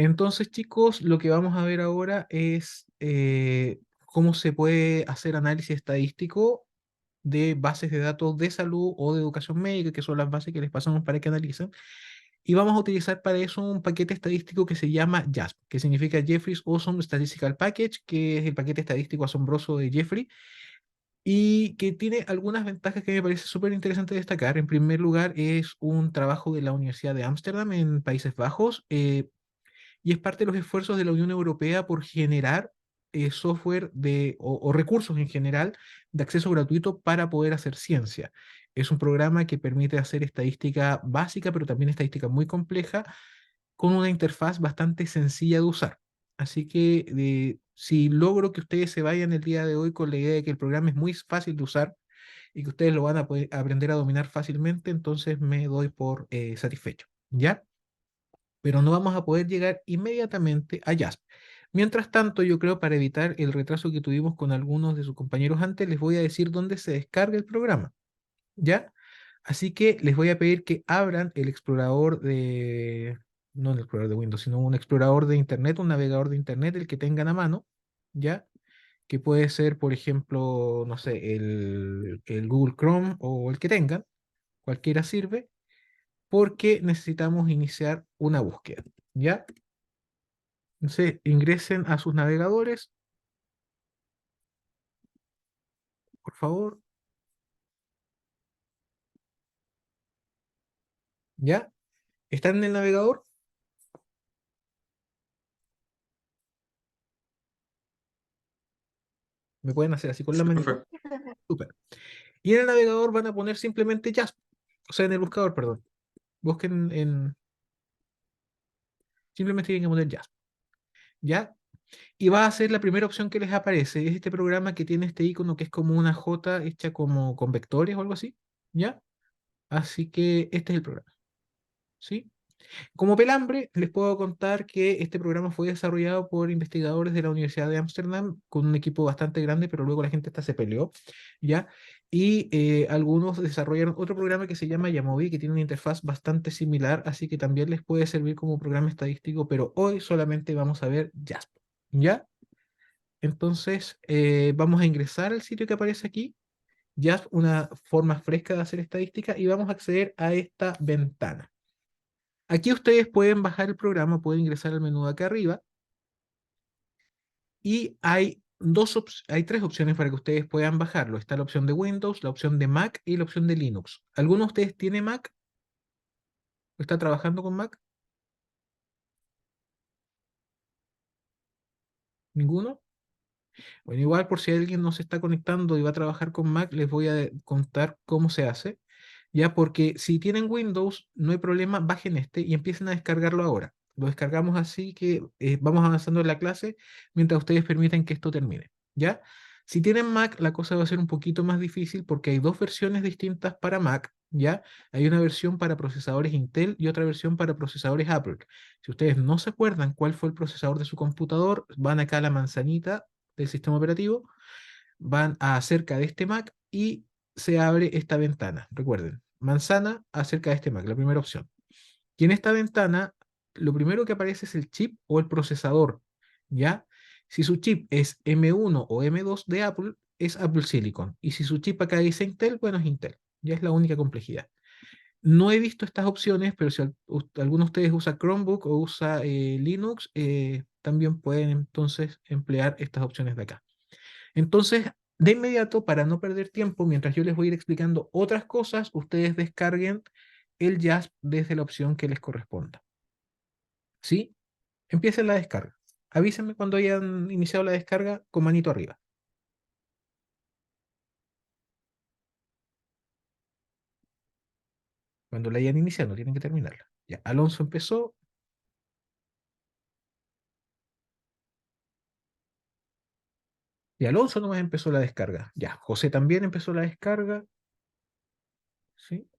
Entonces, chicos, lo que vamos a ver ahora es cómo se puede hacer análisis estadístico de bases de datos de salud o de educación médica, que son las bases que les pasamos para que analicen. Y vamos a utilizar para eso un paquete estadístico que se llama JASP, que significa Jeffrey's Awesome Statistical Package, que es el paquete estadístico asombroso de Jeffrey, y que tiene algunas ventajas que me parece súper interesante destacar. En primer lugar, es un trabajo de la Universidad de Ámsterdam en Países Bajos, y es parte de los esfuerzos de la Unión Europea por generar software o recursos en general de acceso gratuito para poder hacer ciencia. Es un programa que permite hacer estadística básica, pero también estadística muy compleja, con una interfaz bastante sencilla de usar. Así que si logro que ustedes se vayan el día de hoy con la idea de que el programa es muy fácil de usar y que ustedes lo van a poder aprender a dominar fácilmente, entonces me doy por satisfecho. ¿Ya? Pero no vamos a poder llegar inmediatamente a JASP. Mientras tanto, yo creo para evitar el retraso que tuvimos con algunos de sus compañeros antes, les voy a decir dónde se descarga el programa, ¿ya? Así que les voy a pedir que abran el explorador no el explorador de Windows, sino un explorador de Internet, un navegador de Internet, el que tengan a mano, ¿ya? Que puede ser, por ejemplo, no sé, el Google Chrome o el que tengan, cualquiera sirve, porque necesitamos iniciar una búsqueda, ¿ya? Entonces, ingresen a sus navegadores, por favor. ¿Ya? ¿Están en el navegador? Me pueden hacer así con la Sí, manito. profe. Súper. Y en el navegador van a poner simplemente Jasp. O sea, en el buscador, perdón. Busquen en... Simplemente tienen que poner Jasp. ¿Ya? Y va a ser la primera opción que les aparece. Es este programa que tiene este icono que es como una J hecha como con vectores o algo así. ¿Ya? Así que este es el programa. ¿Sí? Como pelambre, les puedo contar que este programa fue desarrollado por investigadores de la Universidad de Ámsterdam con un equipo bastante grande, pero luego la gente esta se peleó, ¿ya? Y algunos desarrollaron otro programa que se llama Yamovi, que tiene una interfaz bastante similar, así que también les puede servir como programa estadístico, pero hoy solamente vamos a ver JASP, ¿ya? Entonces, vamos a ingresar al sitio que aparece aquí, JASP, una forma fresca de hacer estadística, y vamos a acceder a esta ventana. Aquí ustedes pueden bajar el programa, pueden ingresar al menú de acá arriba y hay tres opciones para que ustedes puedan bajarlo. Está la opción de Windows, la opción de Mac y la opción de Linux. ¿Alguno de ustedes tiene Mac? ¿O está trabajando con Mac? ¿Ninguno? Bueno, igual por si alguien no se está conectando y va a trabajar con Mac, les voy a contar cómo se hace. Ya, porque si tienen Windows, no hay problema, bajen este y empiecen a descargarlo ahora. Lo descargamos así que vamos avanzando en la clase mientras ustedes permiten que esto termine. ¿Ya? Si tienen Mac, la cosa va a ser un poquito más difícil porque hay dos versiones distintas para Mac. ¿Ya? Hay una versión para procesadores Intel y otra versión para procesadores Apple. Si ustedes no se acuerdan cuál fue el procesador de su computador, van acá a la manzanita del sistema operativo, van a acerca de este Mac y se abre esta ventana. Recuerden, manzana acerca de este Mac, la primera opción. Y en esta ventana, lo primero que aparece es el chip o el procesador, ¿ya? Si su chip es M1 o M2 de Apple, es Apple Silicon. Y si su chip acá dice Intel, bueno, es Intel. Ya es la única complejidad. No he visto estas opciones, pero si alguno de ustedes usa Chromebook o usa Linux, también pueden entonces emplear estas opciones de acá. Entonces, de inmediato, para no perder tiempo, mientras yo les voy a ir explicando otras cosas, ustedes descarguen el JASP desde la opción que les corresponda. ¿Sí? Empiecen la descarga. Avísenme cuando hayan iniciado la descarga con manito arriba. Cuando la hayan iniciado, no tienen que terminarla. Ya, Alonso empezó. Y Alonso nomás empezó la descarga. Ya, José también empezó la descarga. ¿Sí?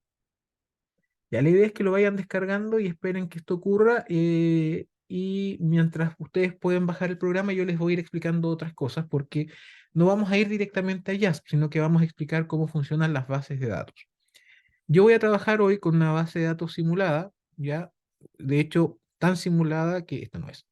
Ya la idea es que lo vayan descargando y esperen que esto ocurra. Y mientras ustedes pueden bajar el programa, yo les voy a ir explicando otras cosas porque no vamos a ir directamente a JASP, sino que vamos a explicar cómo funcionan las bases de datos. Yo voy a trabajar hoy con una base de datos simulada, ¿ya? De hecho, tan simulada que, esta no es,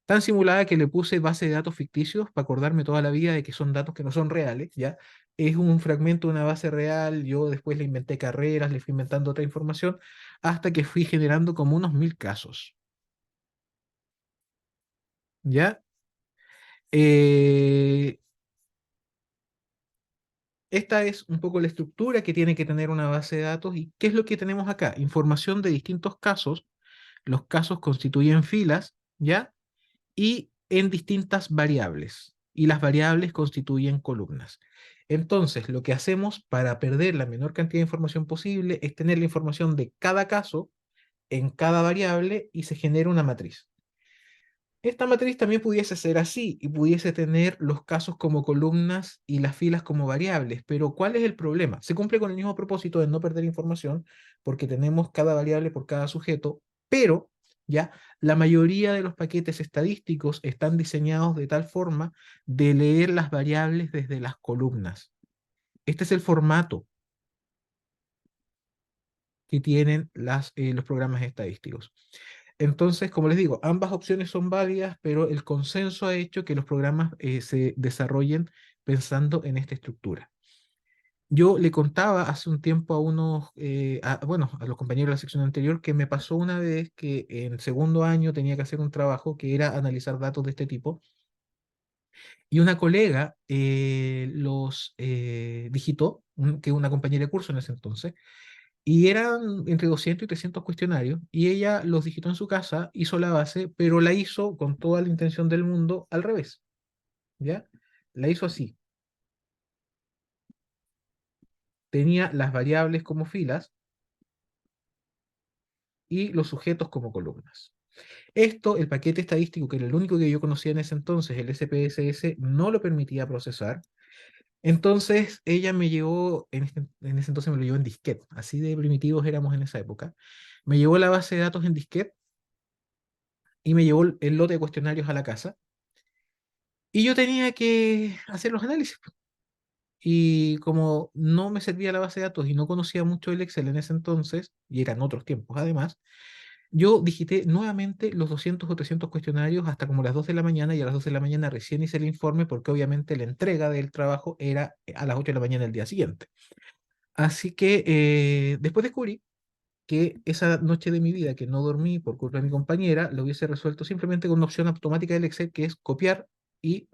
tan simulada que le puse base de datos ficticios para acordarme toda la vida de que son datos que no son reales, ¿ya? Es un fragmento de una base real, yo después le inventé carreras, le fui inventando otra información, hasta que fui generando como unos 1000 casos, ¿ya? Eh, Esta es un poco la estructura que tiene que tener una base de datos y ¿qué es lo que tenemos acá? Información de distintos casos, los casos constituyen filas, ¿ya? Y en distintas variables. Y las variables constituyen columnas. Entonces, lo que hacemos para perder la menor cantidad de información posible es tener la información de cada caso en cada variable y se genera una matriz. Esta matriz también pudiese ser así y pudiese tener los casos como columnas y las filas como variables, pero ¿cuál es el problema? Se cumple con el mismo propósito de no perder información porque tenemos cada variable por cada sujeto, pero ya la mayoría de los paquetes estadísticos están diseñados de tal forma de leer las variables desde las columnas. Este es el formato que tienen los programas estadísticos. Entonces, como les digo, ambas opciones son válidas, pero el consenso ha hecho que los programas se desarrollen pensando en esta estructura. Yo le contaba hace un tiempo a bueno, a los compañeros de la sección anterior, que me pasó una vez que en segundo año tenía que hacer un trabajo que era analizar datos de este tipo, y una colega los digitó, que una compañera de curso en ese entonces, y eran entre 200 y 300 cuestionarios, y ella los digitó en su casa, hizo la base, pero la hizo con toda la intención del mundo al revés, ¿ya? La hizo así. Tenía las variables como filas y los sujetos como columnas. Esto, el paquete estadístico, que era el único que yo conocía en ese entonces, el SPSS, no lo permitía procesar. Entonces, ella me llevó, en ese entonces me lo llevó en disquete, así de primitivos éramos en esa época. Me llevó la base de datos en disquete y me llevó el lote de cuestionarios a la casa. Y yo tenía que hacer los análisis. Y como no me servía la base de datos y no conocía mucho el Excel en ese entonces, y eran otros tiempos además, yo digité nuevamente los 200 o 300 cuestionarios hasta como las 2 de la mañana, y a las 2 de la mañana recién hice el informe porque obviamente la entrega del trabajo era a las 8 de la mañana del día siguiente. Así que después descubrí que esa noche de mi vida que no dormí por culpa de mi compañera, lo hubiese resuelto simplemente con una opción automática del Excel que es copiar y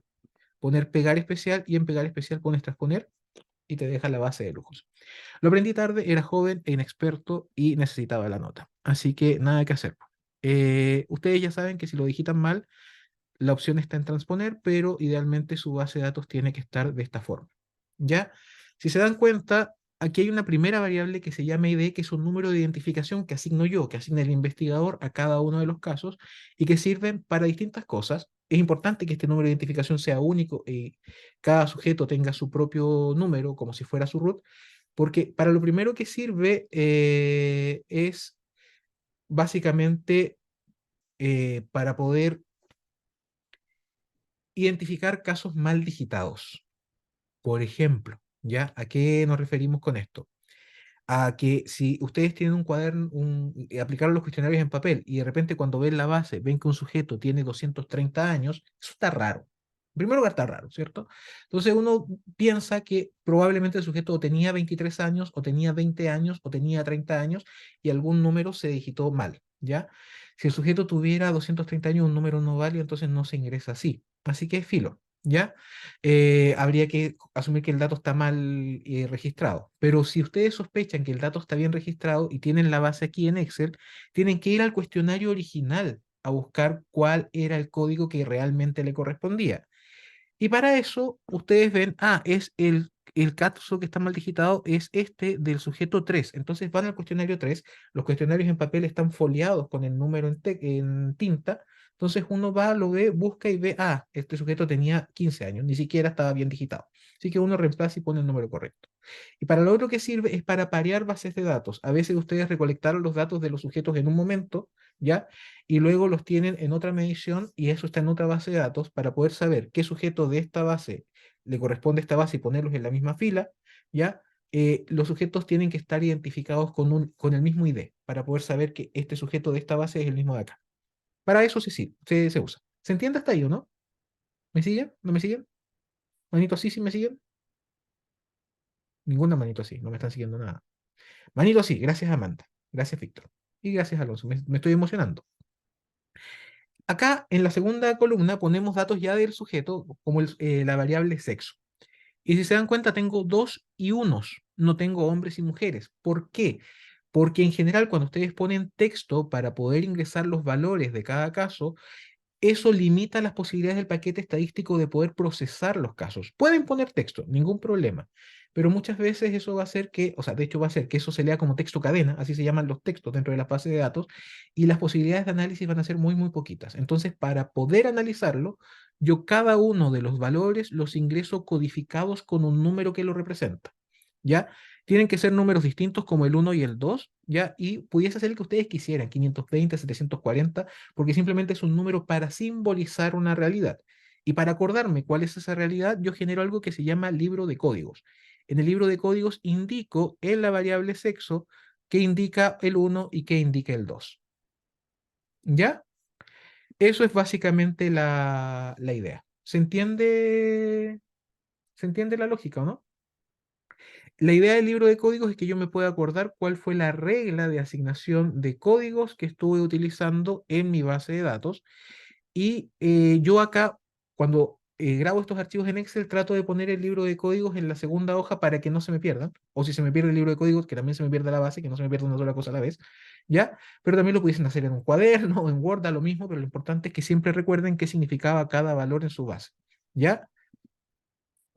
poner pegar especial, y en pegar especial pones transponer y te deja la base de lujos. Lo aprendí tarde, era joven e inexperto y necesitaba la nota. Así que nada que hacer. Ustedes ya saben que si lo digitan mal, la opción está en transponer, pero idealmente su base de datos tiene que estar de esta forma. ¿Ya? Si se dan cuenta, aquí hay una primera variable que se llama ID, que es un número de identificación que asigno yo, que asigna el investigador a cada uno de los casos y que sirven para distintas cosas. Es importante que este número de identificación sea único y cada sujeto tenga su propio número, como si fuera su root, porque para lo primero que sirve es básicamente para poder identificar casos mal digitados. Por ejemplo, ¿ya? ¿A qué nos referimos con esto? A que si ustedes tienen un cuaderno, aplicaron los cuestionarios en papel y de repente cuando ven la base ven que un sujeto tiene 230 años, eso está raro. En primer lugar está raro, ¿cierto? Entonces uno piensa que probablemente el sujeto o tenía 23 años, o tenía 20 años, o tenía 30 años y algún número se digitó mal, ¿ya? Si el sujeto tuviera 230 años, un número no válido, entonces no se ingresa así. Así que filo, ¿ya? Habría que asumir que el dato está mal registrado. Pero si ustedes sospechan que el dato está bien registrado y tienen la base aquí en Excel, tienen que ir al cuestionario original a buscar cuál era el código que realmente le correspondía. Y para eso ustedes ven, es el caso que está mal digitado, es este del sujeto 3. Entonces van al cuestionario 3. Los cuestionarios en papel están foliados con el número en tinta. Entonces uno va, lo ve, busca y ve, este sujeto tenía 15 años, ni siquiera estaba bien digitado. Así que uno reemplaza y pone el número correcto. Y para lo otro que sirve es para parear bases de datos. A veces ustedes recolectaron los datos de los sujetos en un momento, ¿ya? Y luego los tienen en otra medición y eso está en otra base de datos para poder saber qué sujeto de esta base le corresponde a esta base y ponerlos en la misma fila, ¿ya? los sujetos tienen que estar identificados con el mismo ID para poder saber que este sujeto de esta base es el mismo de acá. Para eso se usa. ¿Se entiende hasta ahí o no? ¿Me siguen? ¿No me siguen? ¿Manito así sí me siguen? Ninguna manito así, no me están siguiendo nada. Manito así, gracias Amanda, gracias Víctor y gracias Alonso, me estoy emocionando. Acá en la segunda columna ponemos datos ya del sujeto, como la variable sexo. Y si se dan cuenta, tengo dos y unos, no tengo hombres y mujeres. ¿Por qué? Porque en general, cuando ustedes ponen texto para poder ingresar los valores de cada caso, eso limita las posibilidades del paquete estadístico de poder procesar los casos. Pueden poner texto, ningún problema, pero muchas veces eso va a hacer que, o sea, de hecho va a hacer que eso se lea como texto cadena, así se llaman los textos dentro de la base de datos, y las posibilidades de análisis van a ser muy, muy poquitas. Entonces, para poder analizarlo, yo cada uno de los valores los ingreso codificados con un número que lo representa. ¿Ya? Tienen que ser números distintos como el uno y el 2, ¿ya? Y pudiese ser el que ustedes quisieran, 520, 740, porque simplemente es un número para simbolizar una realidad. Y para acordarme cuál es esa realidad, yo genero algo que se llama libro de códigos. En el libro de códigos indico en la variable sexo qué indica el uno y qué indica el 2. ¿Ya? Eso es básicamente la idea. ¿Se entiende? ¿Se entiende la lógica, o no? La idea del libro de códigos es que yo me pueda acordar cuál fue la regla de asignación de códigos que estuve utilizando en mi base de datos. Y yo acá, cuando grabo estos archivos en Excel, trato de poner el libro de códigos en la segunda hoja para que no se me pierdan. O si se me pierde el libro de códigos, que también se me pierda la base, que no se me pierda una sola cosa a la vez. ¿Ya? Pero también lo pudiesen hacer en un cuaderno o en Word, da lo mismo, pero lo importante es que siempre recuerden qué significaba cada valor en su base. ¿Ya?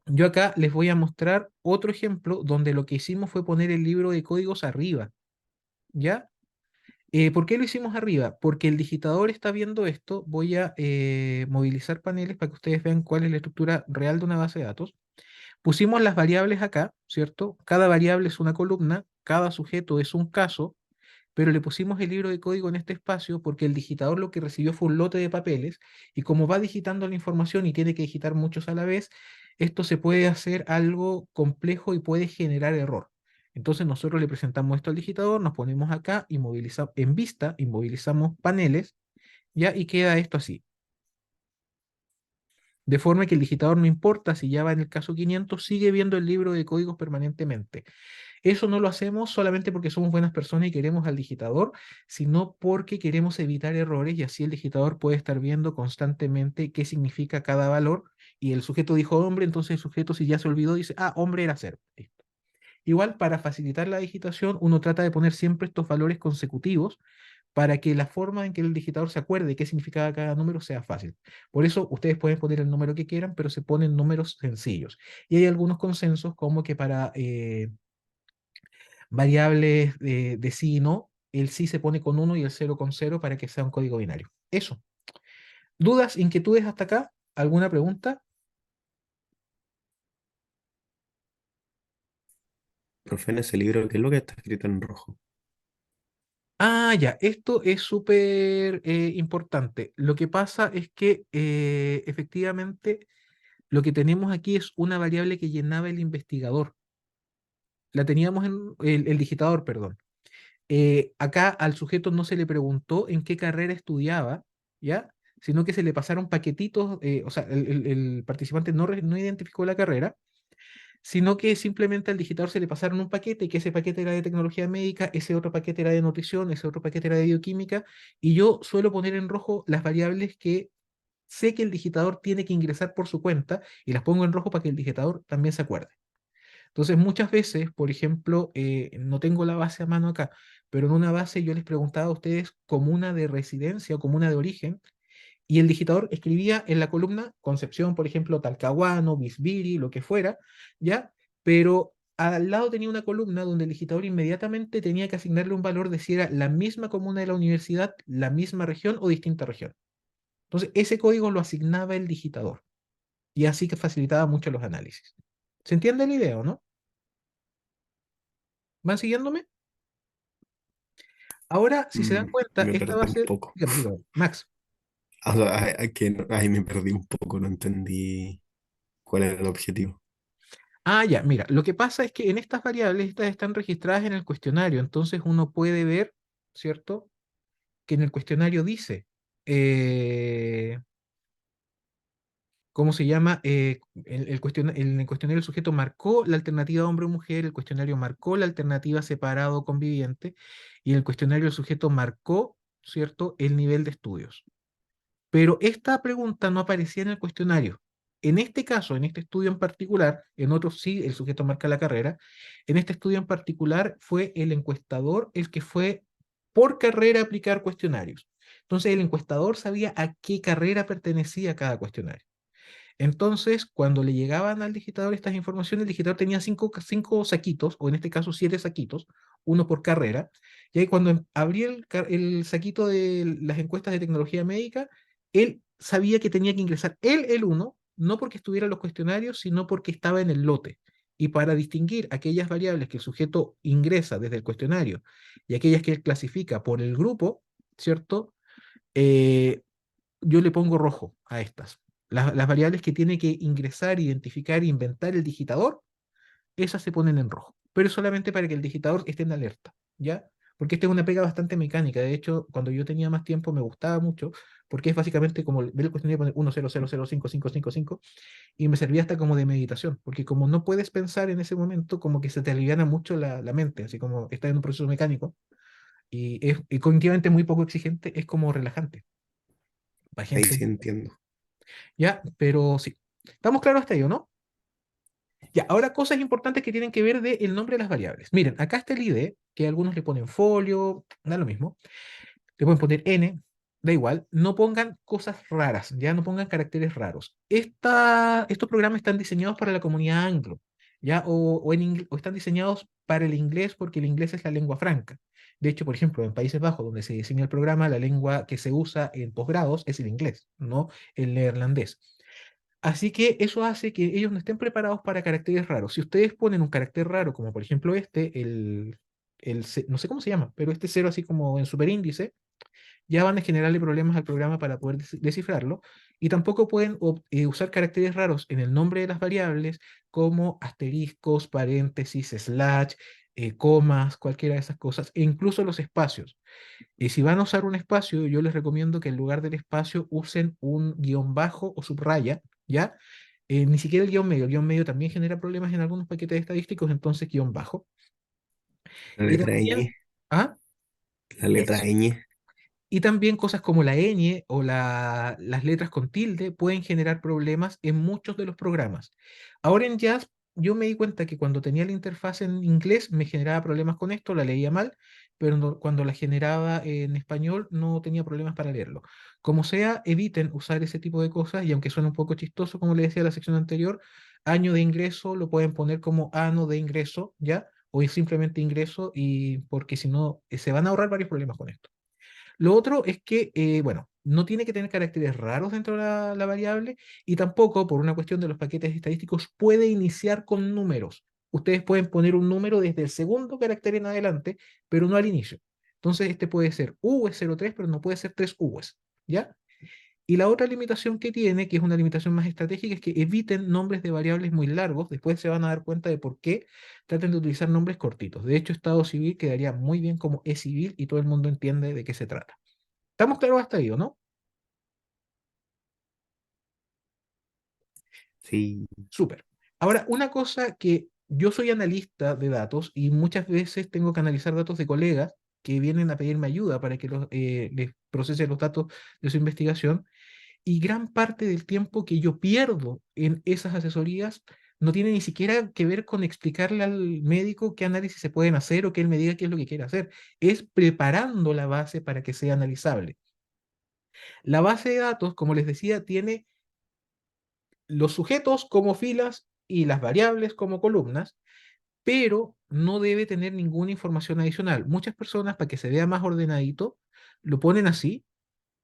Yo acá les voy a mostrar otro ejemplo donde lo que hicimos fue poner el libro de códigos arriba, ¿ya? ¿Por qué lo hicimos arriba? Porque el digitador está viendo esto. Voy a movilizar paneles para que ustedes vean cuál es la estructura real de una base de datos. Pusimos las variables acá, ¿cierto? Cada variable es una columna, cada sujeto es un caso, pero le pusimos el libro de código en este espacio porque el digitador lo que recibió fue un lote de papeles y como va digitando la información y tiene que digitar muchos a la vez, esto se puede hacer algo complejo y puede generar error. Entonces nosotros le presentamos esto al digitador, nos ponemos acá, inmovilizamos en vista, inmovilizamos paneles, ya y queda esto así. De forma que el digitador no importa si ya va en el caso 500, sigue viendo el libro de códigos permanentemente. Eso no lo hacemos solamente porque somos buenas personas y queremos al digitador, sino porque queremos evitar errores y así el digitador puede estar viendo constantemente qué significa cada valor. Y el sujeto dijo hombre, entonces el sujeto si ya se olvidó dice, ah, hombre era ser. Listo. Igual para facilitar la digitación, uno trata de poner siempre estos valores consecutivos para que la forma en que el digitador se acuerde qué significaba cada número sea fácil. Por eso ustedes pueden poner el número que quieran, pero se ponen números sencillos. Y hay algunos consensos como que para variables de sí y no, el sí se pone con uno y el cero con cero para que sea un código binario. Eso. ¿Dudas, inquietudes hasta acá? ¿Alguna pregunta? Profe, en ese libro, ¿qué es lo que está escrito en rojo? Ah, ya, esto es súper importante. Lo que pasa es que efectivamente lo que tenemos aquí es una variable que llenaba el investigador. La teníamos en el digitador, perdón. Acá al sujeto no se le preguntó en qué carrera estudiaba, ¿ya? Sino que se le pasaron paquetitos, o sea, el participante no identificó la carrera, sino que simplemente al digitador se le pasaron un paquete, que ese paquete era de tecnología médica, ese otro paquete era de nutrición, ese otro paquete era de bioquímica, y yo suelo poner en rojo las variables que sé que el digitador tiene que ingresar por su cuenta, y las pongo en rojo para que el digitador también se acuerde. Entonces, muchas veces, por ejemplo, no tengo la base a mano acá, pero en una base yo les preguntaba a ustedes comuna de residencia o comuna de origen, y el digitador escribía en la columna Concepción, por ejemplo, Talcahuano, Bisbiri, lo que fuera, ¿ya? Pero al lado tenía una columna donde el digitador inmediatamente tenía que asignarle un valor de si era la misma comuna de la universidad, la misma región o distinta región. Entonces, ese código lo asignaba el digitador, y así que facilitaba mucho los análisis. ¿Se entiende la idea, o no? ¿Van siguiéndome? Ahora, si se dan cuenta, Me esta va a perdí un ser, poco. dígame, dígame, Max. O sea, ahí me perdí un poco, no entendí cuál era el objetivo. Ah, ya, mira, lo que pasa es que en estas variables, estas están registradas en el cuestionario, entonces uno puede ver, ¿cierto? Que en el cuestionario dice, eh, ¿cómo se llama? En el cuestionario el sujeto marcó la alternativa hombre o mujer, el cuestionario marcó la alternativa separado o conviviente, y en el cuestionario el sujeto marcó, ¿cierto?, el nivel de estudios. Pero esta pregunta no aparecía en el cuestionario. En este caso, en este estudio en particular, en otros sí el sujeto marca la carrera, en este estudio en particular fue el encuestador el que fue por carrera a aplicar cuestionarios. Entonces el encuestador sabía a qué carrera pertenecía cada cuestionario. Entonces, cuando le llegaban al digitador estas informaciones, el digitador tenía cinco saquitos, o en este caso siete saquitos, uno por carrera, y ahí cuando abría el saquito de las encuestas de tecnología médica, él sabía que tenía que ingresar él el uno, no porque estuviera en los cuestionarios, sino porque estaba en el lote. Y para distinguir aquellas variables que el sujeto ingresa desde el cuestionario y aquellas que él clasifica por el grupo, ¿cierto? Eh, yo le pongo rojo a estas. Las variables que tiene que ingresar, identificar e inventar el digitador, esas se ponen en rojo. Pero es solamente para que el digitador esté en alerta, ¿ya? Porque esta es una pega bastante mecánica. De hecho, cuando yo tenía más tiempo me gustaba mucho, porque es básicamente como ver el cuestionario y poner 100055555 y me servía hasta como de meditación, porque como no puedes pensar en ese momento, como que se te aliviana mucho la mente, así como estás en un proceso mecánico y cognitivamente muy poco exigente, es como relajante para Ahí gente. sí entiendo. Ya, pero sí. ¿Estamos claros hasta ahí, o no? Ya, ahora cosas importantes que tienen que ver del nombre de las variables. Miren, acá está el ID, que algunos le ponen folio, da lo mismo. Le pueden poner N, da igual. No pongan cosas raras, ya no pongan caracteres raros. Estos programas están diseñados para la comunidad anglo, ya, o están diseñados para el inglés porque el inglés es la lengua franca. De hecho, por ejemplo, en Países Bajos, donde se diseña el programa, la lengua que se usa en posgrados es el inglés, no el neerlandés. Así que eso hace que ellos no estén preparados para caracteres raros. Si ustedes ponen un carácter raro, como por ejemplo este, no sé cómo se llama, pero este cero así como en superíndice, ya van a generarle problemas al programa para poder descifrarlo. Y tampoco pueden usar caracteres raros en el nombre de las variables como asteriscos, paréntesis, slash, comas, cualquiera de esas cosas, e incluso los espacios. Y si van a usar un espacio, yo les recomiendo que en lugar del espacio usen un guión bajo o subraya, ¿ya? Ni siquiera el guión medio también genera problemas en algunos paquetes estadísticos, entonces guión bajo. La Y letra también, ñ, ¿ah? la letra Eso. ñ. Y también cosas como la ñ o las letras con tilde pueden generar problemas en muchos de los programas. Ahora en Jazz yo me di cuenta que cuando tenía la interfaz en inglés me generaba problemas con esto, la leía mal, pero cuando la generaba en español no tenía problemas para leerlo. Como sea, eviten usar ese tipo de cosas y aunque suene un poco chistoso, como le decía en la sección anterior, año de ingreso lo pueden poner como ano de ingreso, ¿ya? O es simplemente ingreso y porque si no, se van a ahorrar varios problemas con esto. Lo otro es que, bueno, no tiene que tener caracteres raros dentro de la variable y tampoco, por una cuestión de los paquetes estadísticos, puede iniciar con números. Ustedes pueden poner un número desde el segundo carácter en adelante, pero no al inicio. Entonces, este puede ser U03, pero no puede ser 3 U's, ¿ya? Y la otra limitación que tiene, que es una limitación más estratégica, es que eviten nombres de variables muy largos. Después se van a dar cuenta de por qué traten de utilizar nombres cortitos. De hecho, estado civil quedaría muy bien como e-civil y todo el mundo entiende de qué se trata. ¿Estamos claros hasta ahí, o no? Sí, Súper. Ahora, una cosa que yo soy analista de datos y muchas veces tengo que analizar datos de colegas que vienen a pedirme ayuda para que les procese los datos de su investigación. Y gran parte del tiempo que yo pierdo en esas asesorías no tiene ni siquiera que ver con explicarle al médico qué análisis se pueden hacer o que él me diga qué es lo que quiere hacer. Es preparando la base para que sea analizable. La base de datos, como les decía, tiene los sujetos como filas y las variables como columnas, pero no debe tener ninguna información adicional. Muchas personas, para que se vea más ordenadito, lo ponen así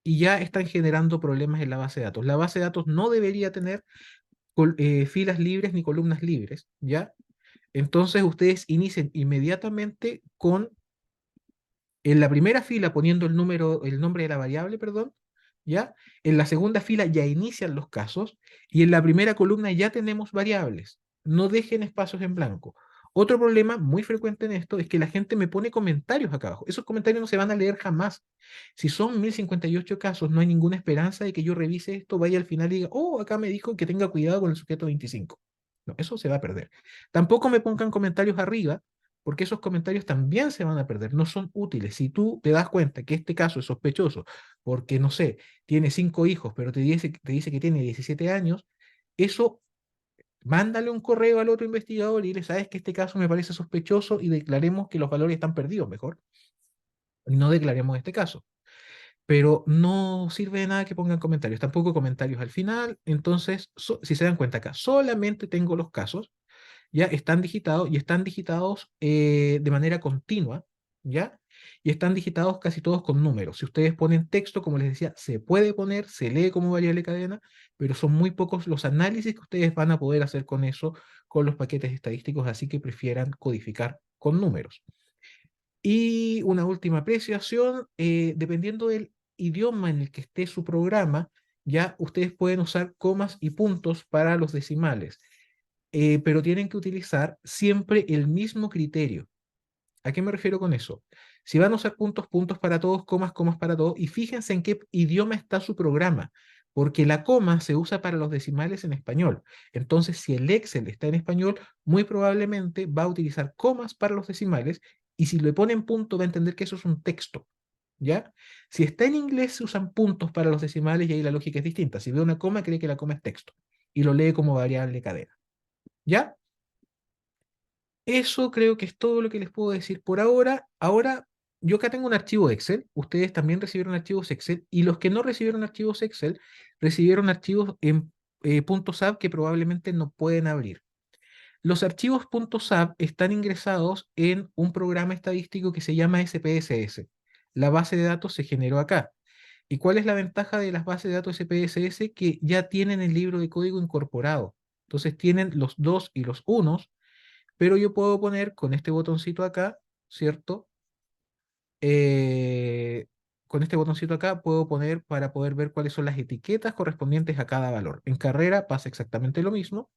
y ya están generando problemas en la base de datos. La base de datos no debería tener filas libres ni columnas libres, ¿ya? Entonces ustedes inician inmediatamente con en la primera fila poniendo el nombre de la variable, perdón, ¿ya? En la segunda fila ya inician los casos y en la primera columna ya tenemos variables. No dejen espacios en blanco. Otro problema muy frecuente en esto es que la gente me pone comentarios acá abajo. Esos comentarios no se van a leer jamás. Si son 1058 casos, no hay ninguna esperanza de que yo revise esto, vaya al final y diga, oh, acá me dijo que tenga cuidado con el sujeto 25. No, eso se va a perder. Tampoco me pongan comentarios arriba, porque esos comentarios también se van a perder, no son útiles. Si tú te das cuenta que este caso es sospechoso, porque, no sé, tiene 5 hijos, pero te dice que tiene 17 años, eso mándale un correo al otro investigador y dile, sabes que este caso me parece sospechoso y declaremos que los valores están perdidos, mejor. Y no declaremos este caso. Pero no sirve de nada que pongan comentarios, tampoco comentarios al final. Entonces, si se dan cuenta acá, solamente tengo los casos, ya están digitados y están digitados de manera continua, ¿ya? Y están digitados casi todos con números. Si ustedes ponen texto, como les decía, se puede poner, se lee como variable cadena, pero son muy pocos los análisis que ustedes van a poder hacer con eso, con los paquetes estadísticos, así que prefieran codificar con números. Y una última apreciación, dependiendo del idioma en el que esté su programa, ya ustedes pueden usar comas y puntos para los decimales, pero tienen que utilizar siempre el mismo criterio. ¿A qué me refiero con eso? Si van a usar puntos, puntos para todos, comas, comas para todos, y fíjense en qué idioma está su programa, porque la coma se usa para los decimales en español. Entonces, si el Excel está en español, muy probablemente va a utilizar comas para los decimales, y si le ponen punto, va a entender que eso es un texto. ¿Ya? Si está en inglés, se usan puntos para los decimales y ahí la lógica es distinta. Si ve una coma, cree que la coma es texto y lo lee como variable cadena. ¿Ya? Eso creo que es todo lo que les puedo decir por ahora. Ahora, yo acá tengo un archivo Excel. Ustedes también recibieron archivos Excel. Y los que no recibieron archivos Excel, recibieron archivos en .sap que probablemente no pueden abrir. Los archivos .sap están ingresados en un programa estadístico que se llama SPSS. La base de datos se generó acá. ¿Y cuál es la ventaja de las bases de datos SPSS? Que ya tienen el libro de código incorporado. Entonces tienen los dos y los unos, pero yo puedo poner con este botoncito acá, ¿cierto? Eh, con este botoncito acá puedo poner para poder ver cuáles son las etiquetas correspondientes a cada valor. En carrera pasa exactamente lo mismo.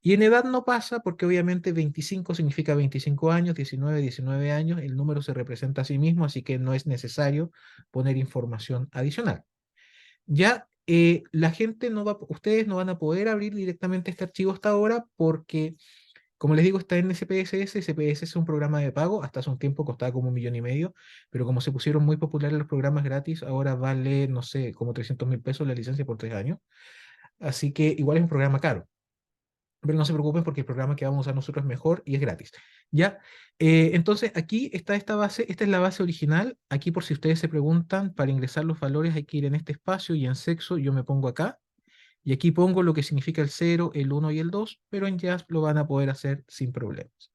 Y en edad no pasa porque obviamente 25 significa 25 años, 19 años, el número se representa a sí mismo, así que no es necesario poner información adicional. Ya la gente no va, ustedes no van a poder abrir directamente este archivo hasta ahora porque, como les digo, está en SPSS. SPSS es un programa de pago. Hasta hace un tiempo costaba como 1,5 millones, pero como se pusieron muy populares los programas gratis, ahora vale, no sé, como 300.000 pesos la licencia por 3 años. Así que igual es un programa caro. Pero no se preocupen porque el programa que vamos a usar nosotros es mejor y es gratis. ¿Ya? Entonces aquí está esta base, esta es la base original. Aquí por si ustedes se preguntan, para ingresar los valores hay que ir en este espacio y en sexo yo me pongo acá. Y aquí pongo lo que significa el 0, el 1 y el 2, pero en Jazz lo van a poder hacer sin problemas.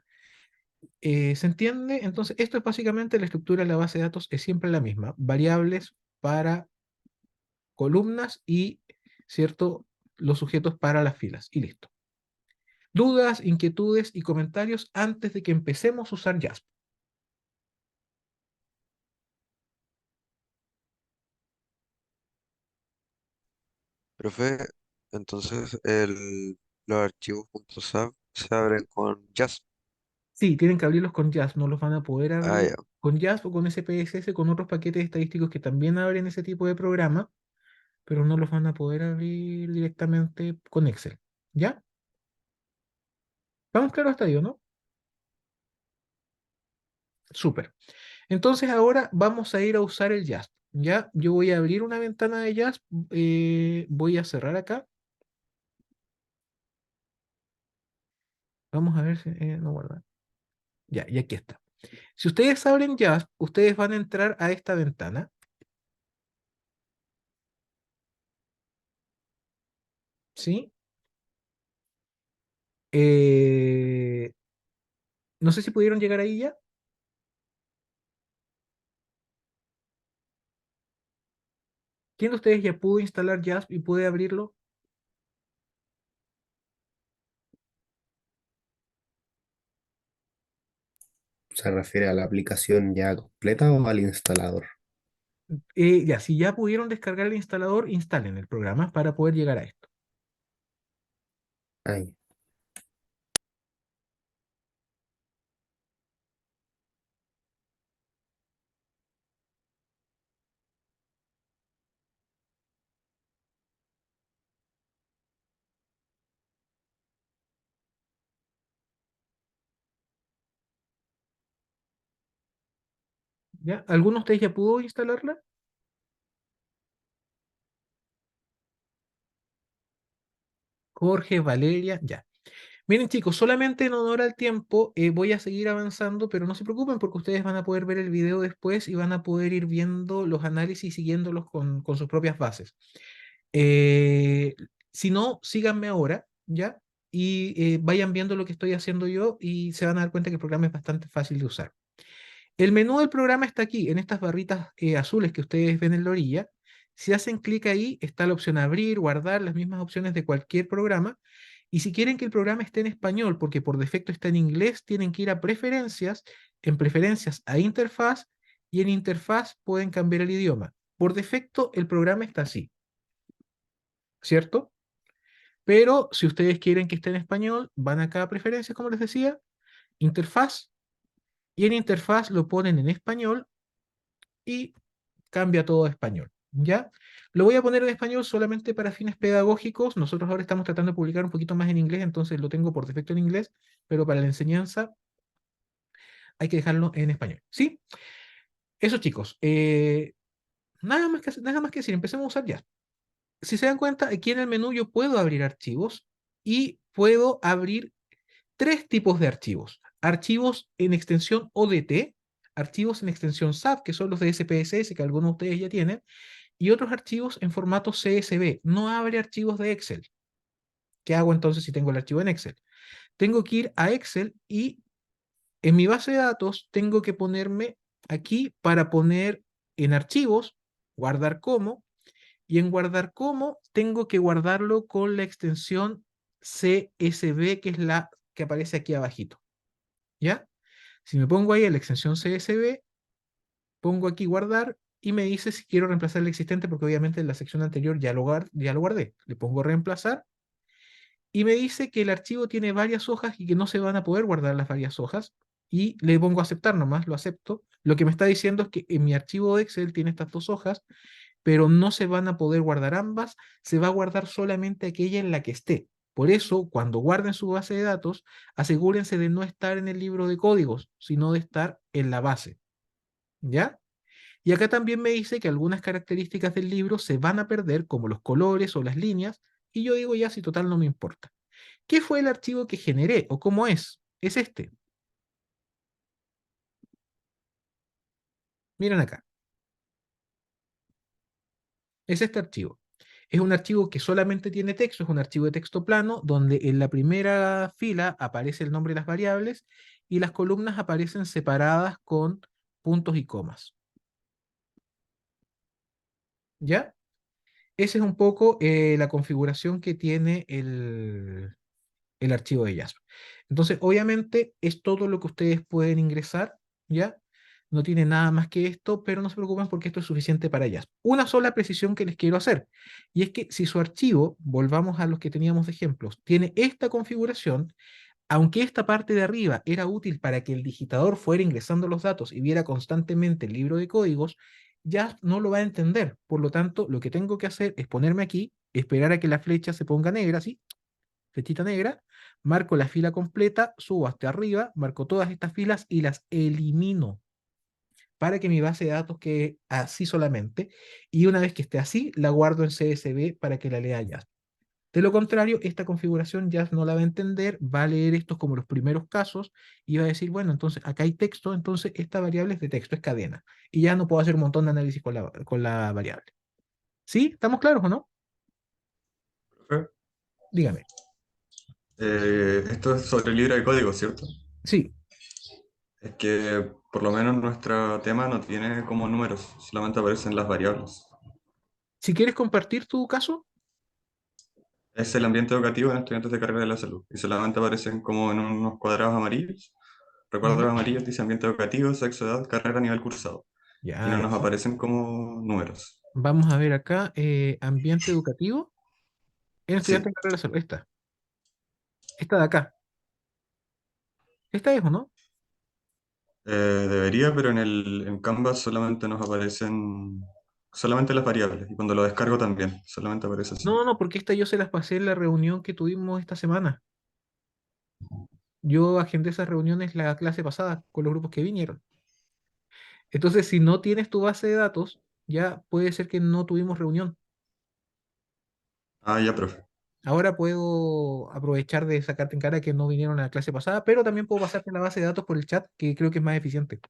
¿Se entiende? Entonces, esto es básicamente la estructura de la base de datos, es siempre la misma. Variables para columnas y, ¿cierto? Los sujetos para las filas. Y listo. Dudas, inquietudes y comentarios antes de que empecemos a usar Jazz. Profe, entonces los archivos .sap se abren con Jazz. Sí, tienen que abrirlos con Jazz, no los van a poder Ah, abrir ya. con Jazz o con SPSS, con otros paquetes estadísticos que también abren ese tipo de programa, pero no los van a poder abrir directamente con Excel. ¿Ya? Vamos claro hasta ahí, ¿o no? Súper. Entonces ahora vamos a ir a usar el Jazz. Ya, yo voy a abrir una ventana de Jazz, voy a cerrar acá. Vamos a ver si no guarda. Ya, y aquí está. Si ustedes abren Jazz, ustedes van a entrar a esta ventana, ¿sí? Eh, no sé si pudieron llegar ahí ya. ¿Quién de ustedes ya pudo instalar Jazz y puede abrirlo? ¿Se refiere a la aplicación ya completa o al instalador? Ya, si ya pudieron descargar el instalador, instalen el programa para poder llegar a esto. Ahí. ¿Ya? ¿Alguno de ustedes ya pudo instalarla? Jorge, Valeria, ya. Miren chicos, solamente en honor al tiempo voy a seguir avanzando, pero no se preocupen porque ustedes van a poder ver el video después y van a poder ir viendo los análisis y siguiéndolos con sus propias bases. Eh, si no, síganme ahora, ¿ya? Y vayan viendo lo que estoy haciendo yo y se van a dar cuenta que el programa es bastante fácil de usar. El menú del programa está aquí, en estas barritas azules que ustedes ven en la orilla. Si hacen clic ahí, está la opción abrir, guardar, las mismas opciones de cualquier programa. Y si quieren que el programa esté en español, porque por defecto está en inglés, tienen que ir a preferencias, en preferencias a interfaz, y en interfaz pueden cambiar el idioma. Por defecto, el programa está así, ¿cierto? Pero si ustedes quieren que esté en español, van acá a preferencias, como les decía, interfaz, y en interfaz lo ponen en español y cambia todo a español. ¿Ya? Lo voy a poner en español solamente para fines pedagógicos. Nosotros ahora estamos tratando de publicar un poquito más en inglés, entonces lo tengo por defecto en inglés, pero para la enseñanza hay que dejarlo en español. ¿Sí? Eso, chicos. Nada más que decir, empecemos a usar ya. Si se dan cuenta, aquí en el menú yo puedo abrir archivos y puedo abrir tres tipos de archivos. Archivos en extensión ODT, archivos en extensión SAP, que son los de SPSS, que algunos de ustedes ya tienen, y otros archivos en formato CSV. No abre archivos de Excel. ¿Qué hago entonces si tengo el archivo en Excel? Tengo que ir a Excel y en mi base de datos tengo que ponerme aquí para poner en archivos, guardar como, y en guardar como tengo que guardarlo con la extensión CSV, que es la que aparece aquí abajito. ¿Ya? Si me pongo ahí en la extensión CSV, pongo aquí guardar y me dice si quiero reemplazar el existente, porque obviamente en la sección anterior ya lo guardé. Le pongo reemplazar y me dice que el archivo tiene varias hojas y que no se van a poder guardar las varias hojas. Y le pongo aceptar nomás, lo acepto. Lo que me está diciendo es que en mi archivo de Excel tiene estas dos hojas, pero no se van a poder guardar ambas, se va a guardar solamente aquella en la que esté. Por eso, cuando guarden su base de datos, asegúrense de no estar en el libro de códigos, sino de estar en la base. ¿Ya? Y acá también me dice que algunas características del libro se van a perder, como los colores o las líneas, y yo digo ya si total no me importa. ¿Qué fue el archivo que generé o cómo es? Es este. Miren acá. Es este archivo. Es un archivo que solamente tiene texto, es un archivo de texto plano, donde en la primera fila aparece el nombre de las variables y las columnas aparecen separadas con puntos y comas. ¿Ya? Esa es un poco la configuración que tiene el archivo de Jasper. Entonces, obviamente, es todo lo que ustedes pueden ingresar, ¿ya? No tiene nada más que esto, pero no se preocupen porque esto es suficiente para Jasper. Una sola precisión que les quiero hacer, y es que si su archivo, volvamos a los que teníamos de ejemplos, tiene esta configuración, aunque esta parte de arriba era útil para que el digitador fuera ingresando los datos y viera constantemente el libro de códigos, ya no lo va a entender. Por lo tanto, lo que tengo que hacer es ponerme aquí, esperar a que la flecha se ponga negra, ¿sí? Flechita negra, marco la fila completa, subo hasta arriba, marco todas estas filas y las elimino para que mi base de datos quede así solamente. Y una vez que esté así, la guardo en CSV para que la lea ya. De lo contrario, esta configuración ya no la va a entender, va a leer estos como los primeros casos y va a decir, bueno, entonces acá hay texto, entonces esta variable es de texto, es cadena. Y ya no puedo hacer un montón de análisis con la variable. ¿Sí? ¿Estamos claros o no? Profe, Dígame. esto es sobre el libro de código, ¿cierto? Sí. Es que por lo menos nuestro tema no tiene como números, solamente aparecen las variables. Si quieres compartir tu caso, Es el ambiente educativo en estudiantes de carrera de la salud y solamente aparecen como en unos cuadrados amarillos. Recuadros ya, amarillos dice ambiente educativo, sexo, edad, carrera, nivel cursado. Y ya, no ya. nos aparecen como números. Vamos a ver acá, ambiente educativo en estudiantes Sí, de carrera de salud. Esta de acá. Esta es, ¿o no? debería, pero en Canvas solamente nos aparecen solamente las variables. Y cuando lo descargo también, solamente aparece así. No, no, porque esta yo se las pasé en la reunión que tuvimos esta semana. Yo agendé esas reuniones la clase pasada con los grupos que vinieron. Entonces, si no tienes tu base de datos, ya puede ser que no tuvimos reunión. Ah, ya, profe. Ahora puedo aprovechar de sacarte en cara que no vinieron a la clase pasada, pero también puedo pasarte la base de datos por el chat, que creo que es más eficiente.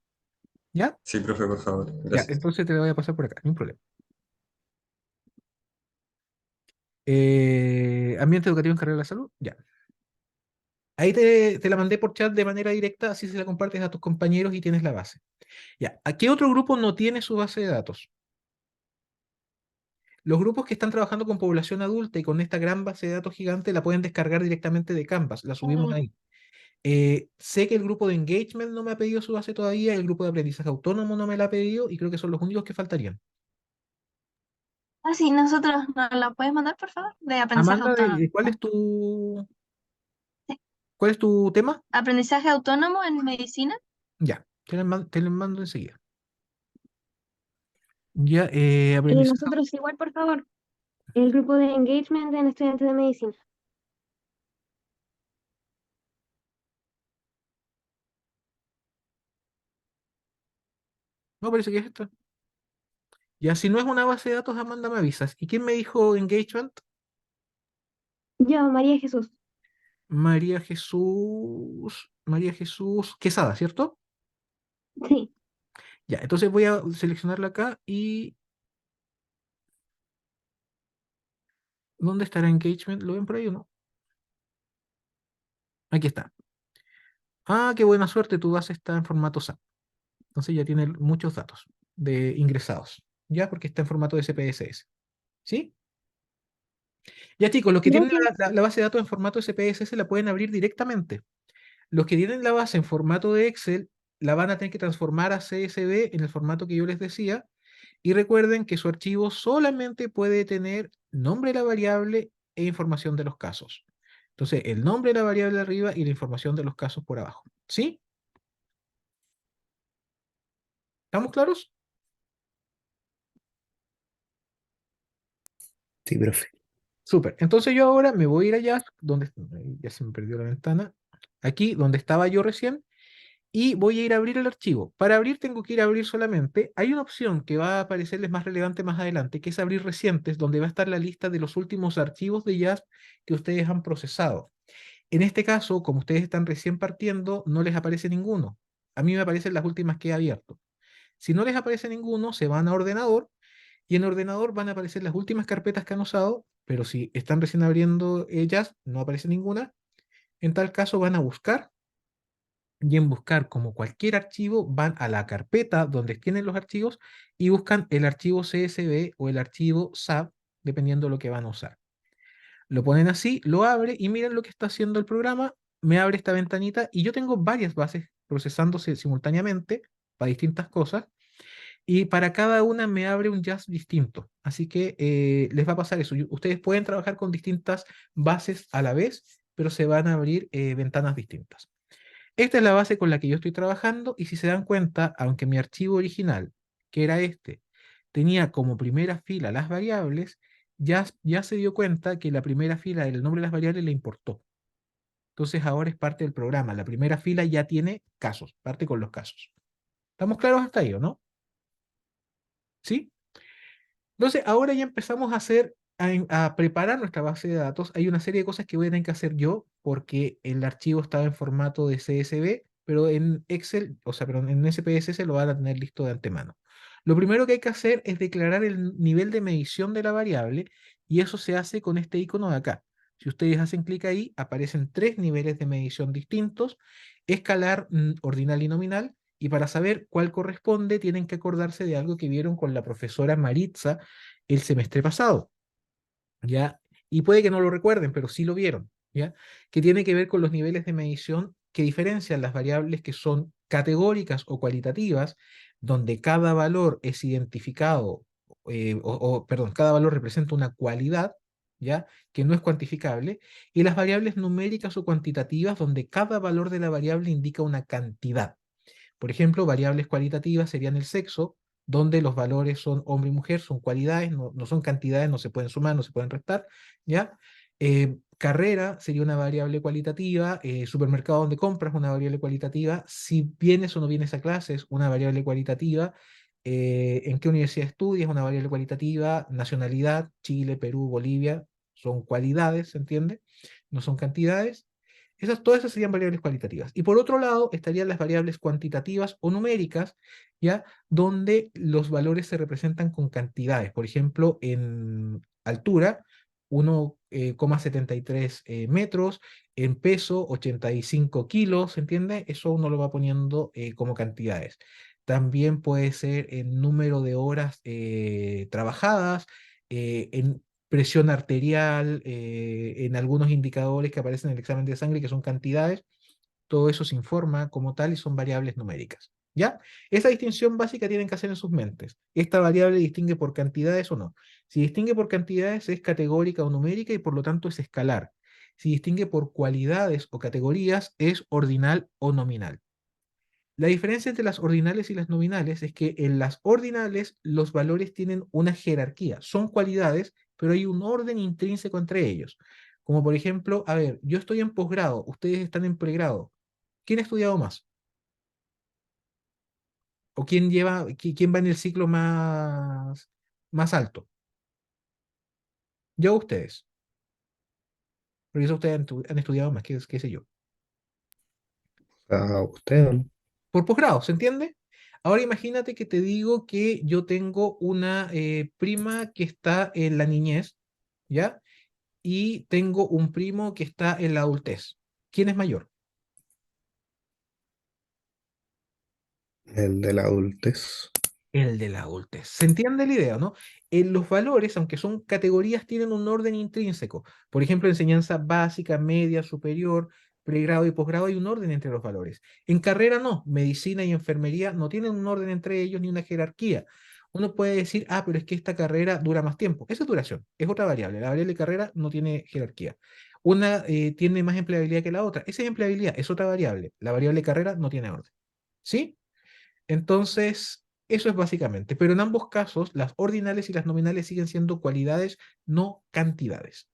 ¿Ya? Sí, profe, por favor. Ya, Gracias. entonces te la voy a pasar por acá, no hay problema. Ambiente educativo en carrera de la salud, ya. Ahí te la mandé por chat de manera directa, así se la compartes a tus compañeros y tienes la base. Ya, ¿a qué otro grupo no tiene su base de datos? Los grupos que están trabajando con población adulta y con esta gran base de datos gigante la pueden descargar directamente de Canvas, la subimos ahí. Sé que el grupo de engagement no me ha pedido su base todavía, el grupo de aprendizaje autónomo no me la ha pedido y creo que son los únicos que faltarían. Ah, sí, nosotros nos la puedes mandar, por favor, de aprendizaje Amanda, autónomo. Sí. cuál es tu tema? Aprendizaje autónomo en medicina. Ya, te la mando enseguida. Ya, Y aprendizaje. nosotros igual, por favor, el grupo de engagement en estudiantes de medicina. No, parece que es esta. Ya, si no es una base de datos, Amanda, me avisas. ¿Y quién me dijo engagement? Yo, María Jesús. María Jesús Quesada, ¿cierto? Sí, Ya, entonces voy a seleccionarla acá y ¿dónde estará engagement? ¿Lo ven por ahí o no? Aquí está. Ah, qué buena suerte, tu base está en formato SAP. Entonces ya tiene muchos datos de ingresados, ¿ya? Porque está en formato de SPSS. ¿Sí? Ya chicos, los que tienen gracias. la base de datos en formato SPSS la pueden abrir directamente. Los que tienen la base en formato de Excel la van a tener que transformar a CSV en el formato que yo les decía. Y recuerden que su archivo solamente puede tener nombre de la variable e información de los casos. Entonces, el nombre de la variable arriba y la información de los casos por abajo. ¿Sí? ¿Estamos claros? Sí, profe. Súper. Entonces yo ahora me voy a ir allá, donde ya se me perdió la ventana, aquí donde estaba yo recién, y voy a ir a abrir el archivo. Para abrir tengo que ir a abrir solamente. Hay una opción que va a aparecerles más relevante más adelante, que es abrir recientes, donde va a estar la lista de los últimos archivos de JASP que ustedes han procesado. En este caso, como ustedes están recién partiendo, no les aparece ninguno. A mí me aparecen las últimas que he abierto. Si no les aparece ninguno, se van a ordenador y en ordenador van a aparecer las últimas carpetas que han usado, pero si están recién abriendo ellas, no aparece ninguna. En tal caso van a buscar y en buscar como cualquier archivo van a la carpeta donde tienen los archivos y buscan el archivo CSV o el archivo SAP, dependiendo de lo que van a usar. Lo ponen así, lo abre y miren lo que está haciendo el programa. Me abre esta ventanita y yo tengo varias bases procesándose simultáneamente para distintas cosas y para cada una me abre un jazz distinto. Así que les va a pasar eso. Ustedes pueden trabajar con distintas bases a la vez, pero se van a abrir ventanas distintas. Esta es la base con la que yo estoy trabajando y si se dan cuenta, aunque mi archivo original, que era este, tenía como primera fila las variables, ya se dio cuenta que la primera fila del nombre de las variables le importó. Entonces ahora es parte del programa. La primera fila ya tiene casos, parte con los casos. ¿Estamos claros hasta ahí o no? ¿Sí? Entonces, ahora ya empezamos a hacer, a preparar nuestra base de datos. Hay una serie de cosas que voy a tener que hacer yo porque el archivo estaba en formato de CSV, pero en Excel, o sea, pero en SPSS lo van a tener listo de antemano. Lo primero que hay que hacer es declarar el nivel de medición de la variable y eso se hace con este icono de acá. Si ustedes hacen clic ahí, aparecen tres niveles de medición distintos, escalar, ordinal y nominal. Y para saber cuál corresponde, tienen que acordarse de algo que vieron con la profesora Maritza el semestre pasado, ¿ya? Y puede que no lo recuerden, pero sí lo vieron, ¿ya? Que tiene que ver con los niveles de medición que diferencian las variables que son categóricas o cualitativas, donde cada valor es identificado, perdón, cada valor representa una cualidad, ¿ya? Que no es cuantificable, y las variables numéricas o cuantitativas, donde cada valor de la variable indica una cantidad. Por ejemplo, variables cualitativas serían el sexo, donde los valores son hombre y mujer, son cualidades, no son cantidades, no se pueden sumar, no se pueden restar, ¿ya? Carrera sería una variable cualitativa, supermercado donde compras una variable cualitativa, si vienes o no vienes a clases, una variable cualitativa, en qué universidad estudias, una variable cualitativa, nacionalidad, Chile, Perú, Bolivia, son cualidades, ¿se entiende? No son cantidades. Todas esas serían variables cualitativas. Y por otro lado, estarían las variables cuantitativas o numéricas, ¿ya? Donde los valores se representan con cantidades. Por ejemplo, en altura, 1,73 metros, en peso, 85 kilos, ¿se entiende? Eso uno lo va poniendo como cantidades. También puede ser en número de horas trabajadas, en presión arterial, en algunos indicadores que aparecen en el examen de sangre, que son cantidades. Todo eso se informa como tal y son variables numéricas. ¿Ya? Esa distinción básica tienen que hacer en sus mentes. ¿Esta variable distingue por cantidades o no? Si distingue por cantidades es categórica o numérica y por lo tanto es escalar. Si distingue por cualidades o categorías es ordinal o nominal. La diferencia entre las ordinales y las nominales es que en las ordinales los valores tienen una jerarquía, son cualidades, pero hay un orden intrínseco entre ellos. Como por ejemplo, a ver, yo estoy en posgrado, ustedes están en pregrado. ¿Quién ha estudiado más? ¿O quién va en el ciclo más alto? Yo o ustedes. Porque eso ustedes han estudiado más, qué sé yo. A usted, ¿no? Por posgrado, ¿se entiende? Ahora imagínate que te digo que yo tengo una prima que está en la niñez, ¿ya? Y tengo un primo que está en la adultez. ¿Quién es mayor? El de la adultez. El de la adultez. ¿Se entiende la idea, no? En los valores, aunque son categorías, tienen un orden intrínseco. Por ejemplo, enseñanza básica, media, superior, pregrado y posgrado, hay un orden entre los valores. En carrera no. Medicina y enfermería no tienen un orden entre ellos ni una jerarquía. Uno puede decir, ah, pero es que esta carrera dura más tiempo. Esa es duración, es otra variable. La variable de carrera no tiene jerarquía. Una tiene más empleabilidad que la otra. Esa es empleabilidad, es otra variable. La variable de carrera no tiene orden. ¿Sí? Entonces, eso es básicamente. Pero en ambos casos, las ordinales y las nominales siguen siendo cualidades, no cantidades.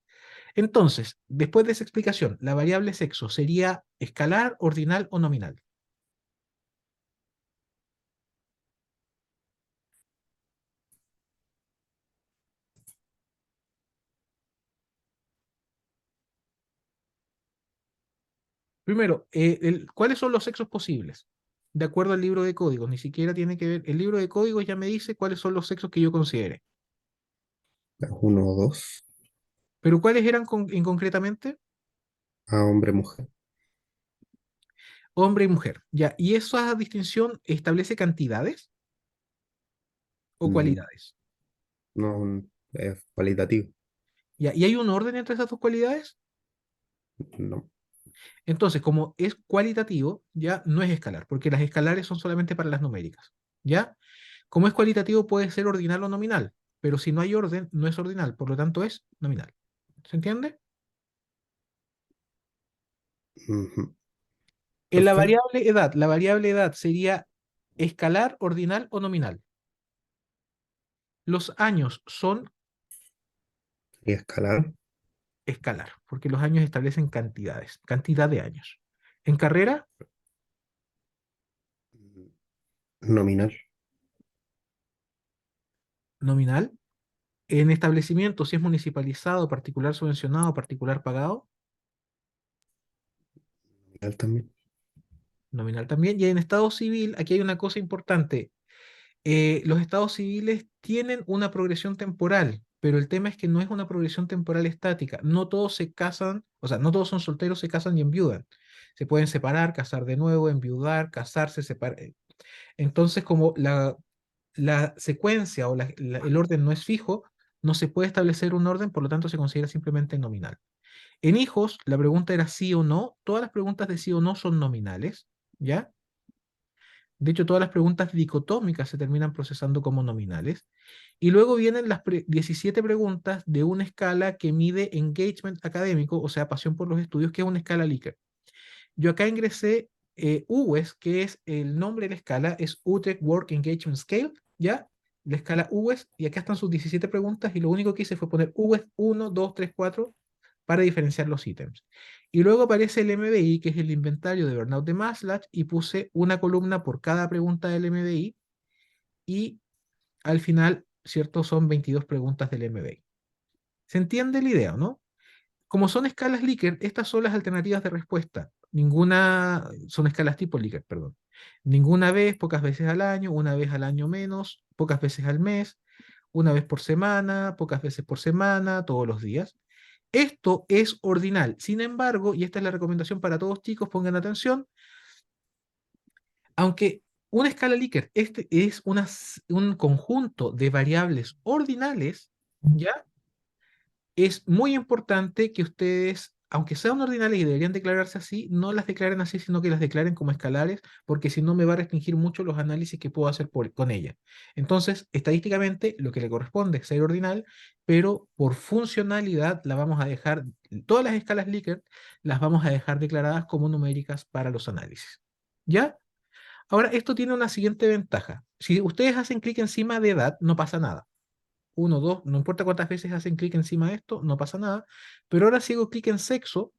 Entonces, después de esa explicación, la variable sexo sería escalar, ordinal o nominal. Primero, ¿cuáles son los sexos posibles? De acuerdo al libro de códigos, ni siquiera tiene que ver. El libro de códigos ya me dice cuáles son los sexos que yo considere. Uno o dos. Pero ¿cuáles eran concretamente? A hombre, mujer. Hombre y mujer. Ya, ¿y esa distinción establece cantidades o Mm, cualidades? No, es cualitativo. Ya, ¿y hay un orden entre esas dos cualidades? No. Entonces, como es cualitativo, ya no es escalar, porque las escalares son solamente para las numéricas. ¿Ya? Como es cualitativo, puede ser ordinal o nominal, pero si no hay orden, no es ordinal, por lo tanto es nominal. ¿Se entiende? Ujú. En Profe, la variable edad sería escalar, ordinal o nominal. Los años son y escalar. escalar, porque los años establecen cantidades, cantidad de años. En carrera, Nominal. nominal. En establecimiento, si es municipalizado, particular subvencionado, particular pagado, Nominal también. nominal también. Y en estado civil, aquí hay una cosa importante. Los estados civiles tienen una progresión temporal, pero el tema es que no es una progresión temporal estática. No todos se casan, o sea, no todos son solteros, se casan y enviudan. Se pueden separar, casar de nuevo, enviudar, casarse, separar. Entonces, como la secuencia o el orden no es fijo, no se puede establecer un orden, por lo tanto se considera simplemente nominal. En hijos, la pregunta era sí o no. Todas las preguntas de sí o no son nominales, ¿ya? De hecho, todas las preguntas dicotómicas se terminan procesando como nominales. Y luego vienen las 17 preguntas de una escala que mide engagement académico, o sea, pasión por los estudios, que es una escala Likert. Yo acá ingresé UWES, que es el nombre de la escala, es Utrecht Work Engagement Scale, ¿ya? La escala UWES, y acá están sus 17 preguntas, y lo único que hice fue poner UWES 1, 2, 3, 4, para diferenciar los ítems. Y luego aparece el MBI, que es el inventario de Burnout de Maslach, y puse una columna por cada pregunta del MBI, y al final, ¿cierto? Son 22 preguntas del MBI. ¿Se entiende la idea, no? Como son escalas Likert, estas son las alternativas de respuesta. Ninguna, son escalas tipo Likert, perdón. Ninguna vez, pocas veces al año, una vez al año menos, pocas veces al mes, una vez por semana, pocas veces por semana, todos los días. Esto es ordinal. Sin embargo, y esta es la recomendación para todos chicos, pongan atención, aunque una escala Likert este es un conjunto de variables ordinales, ¿ya? Es muy importante que ustedes, aunque sean ordinales y deberían declararse así, no las declaren así, sino que las declaren como escalares, porque si no me va a restringir mucho los análisis que puedo hacer con ella. Entonces, estadísticamente, lo que le corresponde es ser ordinal, pero por funcionalidad la vamos a dejar, todas las escalas Likert las vamos a dejar declaradas como numéricas para los análisis. ¿Ya? Ahora, esto tiene una siguiente ventaja. Si ustedes hacen clic encima de edad, no pasa nada. Uno, dos, no importa cuántas veces hacen clic encima de esto, no pasa nada. Pero ahora si hago clic en sexo,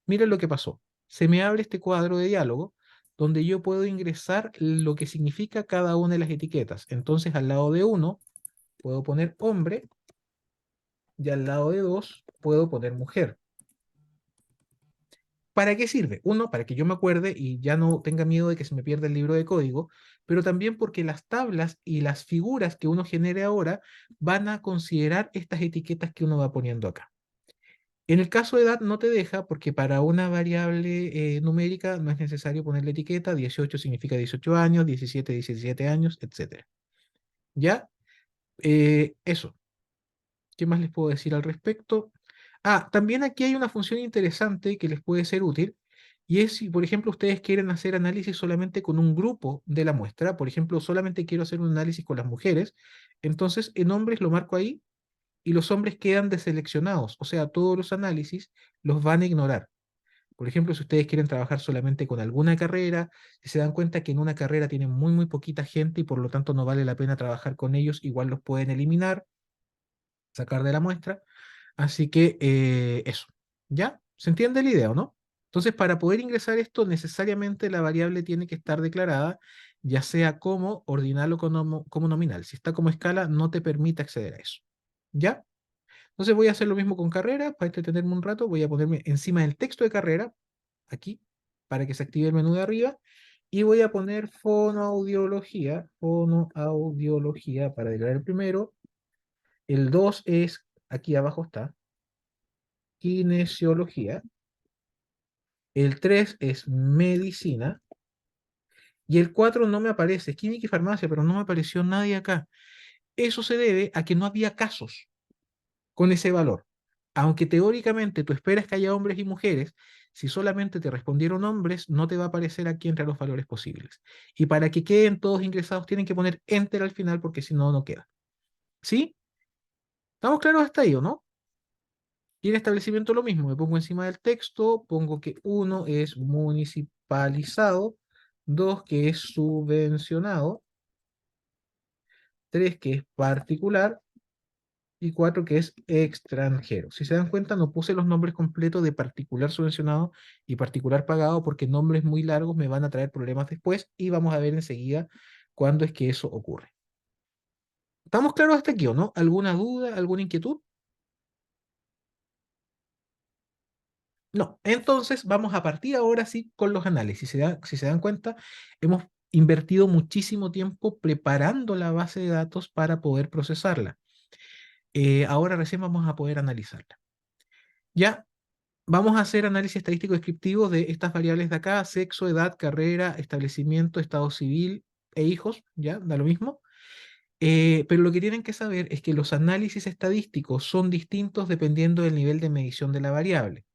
miren lo que pasó. Se me abre este cuadro de diálogo donde yo puedo ingresar lo que significa cada una de las etiquetas. Entonces al lado de uno puedo poner hombre y al lado de dos puedo poner mujer. ¿Para qué sirve? Uno, para que yo me acuerde y ya no tenga miedo de que se me pierda el libro de código, pero también porque las tablas y las figuras que uno genere ahora van a considerar estas etiquetas que uno va poniendo acá. En el caso de edad no te deja porque para una variable numérica no es necesario ponerle etiqueta, 18 significa 18 años, 17, 17 años, etc. ¿Ya? Eso. ¿Qué más les puedo decir al respecto? Ah, también aquí hay una función interesante que les puede ser útil, y es si, por ejemplo, ustedes quieren hacer análisis solamente con un grupo de la muestra, por ejemplo, solamente quiero hacer un análisis con las mujeres, entonces en hombres lo marco ahí y los hombres quedan deseleccionados, o sea, todos los análisis los van a ignorar. Por ejemplo, si ustedes quieren trabajar solamente con alguna carrera, si se dan cuenta que en una carrera tienen muy, muy poquita gente y por lo tanto no vale la pena trabajar con ellos, igual los pueden eliminar, sacar de la muestra. Así que eso, ¿ya? ¿Se entiende la idea o no? Entonces, para poder ingresar esto, necesariamente la variable tiene que estar declarada, ya sea como ordinal o como nominal. Si está como escala, no te permite acceder a eso. ¿Ya? Entonces voy a hacer lo mismo con carrera, para entretenerme un rato, voy a ponerme encima del texto de carrera, aquí, para que se active el menú de arriba, y voy a poner fonoaudiología para declarar el primero. El 2 es, aquí abajo está, kinesiología. El 3 es medicina. Y el 4 no me aparece, es química y farmacia, pero no me apareció nadie acá. Eso se debe a que no había casos con ese valor. Aunque teóricamente tú esperas que haya hombres y mujeres, si solamente te respondieron hombres, no te va a aparecer aquí entre los valores posibles. Y para que queden todos ingresados, tienen que poner enter al final, porque si no, no queda. ¿Sí? ¿Estamos claros hasta ahí o no? Y en establecimiento lo mismo, me pongo encima del texto, pongo que 1 es municipalizado, 2 que es subvencionado, 3 que es particular y 4 que es extranjero. Si se dan cuenta, no puse los nombres completos de particular subvencionado y particular pagado porque nombres muy largos me van a traer problemas después y vamos a ver enseguida cuándo es que eso ocurre. ¿Estamos claros hasta aquí o no? ¿Alguna duda, alguna inquietud? No, entonces vamos a partir ahora sí con los análisis. Si se dan cuenta, hemos invertido muchísimo tiempo preparando la base de datos para poder procesarla. Ahora recién vamos a poder analizarla. Ya, vamos a hacer análisis estadístico descriptivo de estas variables de acá: sexo, edad, carrera, establecimiento, estado civil e hijos, ya, da lo mismo. Pero lo que tienen que saber es que los análisis estadísticos son distintos dependiendo del nivel de medición de la variable.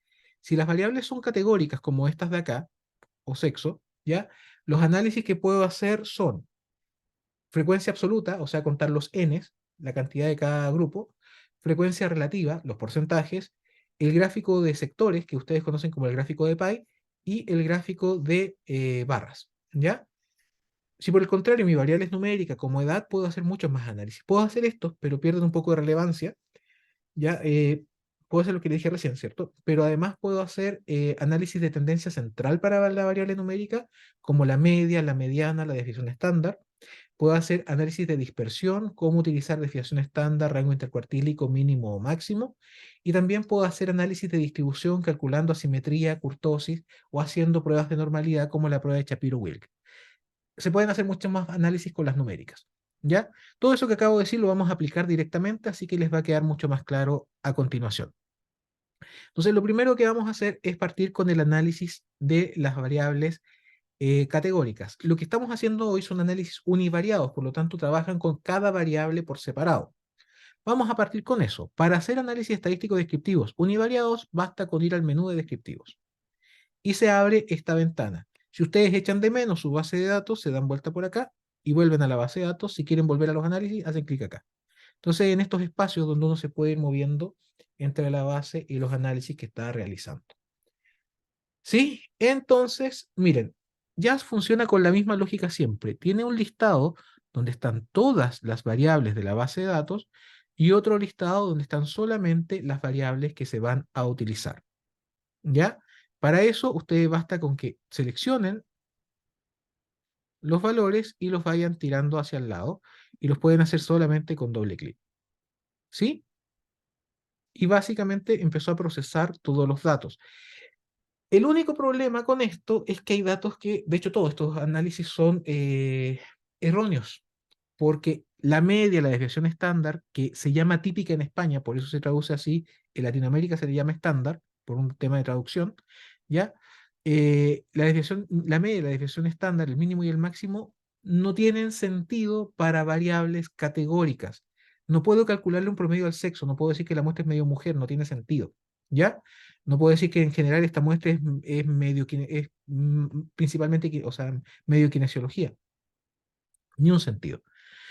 Si las variables son categóricas como estas de acá, o sexo, ¿ya? Los análisis que puedo hacer son frecuencia absoluta, o sea, contar los n's, la cantidad de cada grupo, frecuencia relativa, los porcentajes, el gráfico de sectores, que ustedes conocen como el gráfico de pie, y el gráfico de barras, ¿ya? Si por el contrario mi variable es numérica como edad, puedo hacer muchos más análisis. Puedo hacer estos, pero pierden un poco de relevancia, ¿ya? puedo hacer lo que le dije recién, ¿cierto? Pero además puedo hacer análisis de tendencia central para la variable numérica, como la media, la mediana, la desviación estándar. Puedo hacer análisis de dispersión, cómo utilizar desviación estándar, rango intercuartílico mínimo o máximo. Y también puedo hacer análisis de distribución calculando asimetría, kurtosis o haciendo pruebas de normalidad como la prueba de Shapiro-Wilk. Se pueden hacer muchos más análisis con las numéricas. ¿Ya? Todo eso que acabo de decir lo vamos a aplicar directamente, así que les va a quedar mucho más claro a continuación. Entonces, lo primero que vamos a hacer es partir con el análisis de las variables categóricas. Lo que estamos haciendo hoy son análisis univariados, por lo tanto trabajan con cada variable por separado. Vamos a partir con eso. Para hacer análisis estadístico descriptivos univariados, basta con ir al menú de descriptivos. Y se abre esta ventana. Si ustedes echan de menos su base de datos, se dan vuelta por acá y vuelven a la base de datos. Si quieren volver a los análisis, hacen clic acá. Entonces, en estos espacios donde uno se puede ir moviendo entre la base y los análisis que está realizando. ¿Sí? Entonces, miren, JAS funciona con la misma lógica siempre. Tiene un listado donde están todas las variables de la base de datos y otro listado donde están solamente las variables que se van a utilizar. ¿Ya? Para eso, ustedes basta con que seleccionen los valores y los vayan tirando hacia el lado y los pueden hacer solamente con doble clic. ¿Sí? Y básicamente empezó a procesar todos los datos. El único problema con esto es que hay datos que, de hecho, todos estos análisis son erróneos, porque la media, la desviación estándar, que se llama típica en España, por eso se traduce así, en Latinoamérica se le llama estándar, por un tema de traducción, ¿ya? La media, la desviación estándar, el mínimo y el máximo, no tienen sentido para variables categóricas. No puedo calcularle un promedio al sexo, no puedo decir que la muestra es medio mujer, no tiene sentido, ¿ya? No puedo decir que en general esta muestra es medio, principalmente, o sea, medio kinesiología, ni un sentido.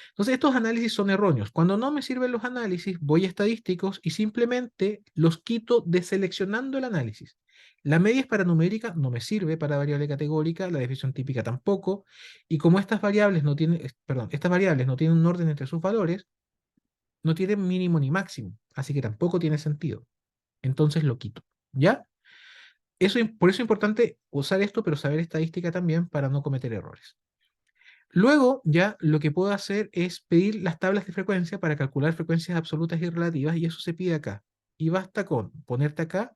Entonces, estos análisis son erróneos. Cuando no me sirven los análisis, voy a estadísticos y simplemente los quito deseleccionando el análisis. La media es para numérica, no me sirve para variable categórica, la desviación típica tampoco, y como estas variables no tienen, estas variables no tienen un orden entre sus valores, no tienen mínimo ni máximo, así que tampoco tiene sentido. Entonces lo quito, ¿ya? Por eso es importante usar esto, pero saber estadística también para no cometer errores. Luego, ya lo que puedo hacer es pedir las tablas de frecuencia para calcular frecuencias absolutas y relativas, y eso se pide acá. Y basta con ponerte acá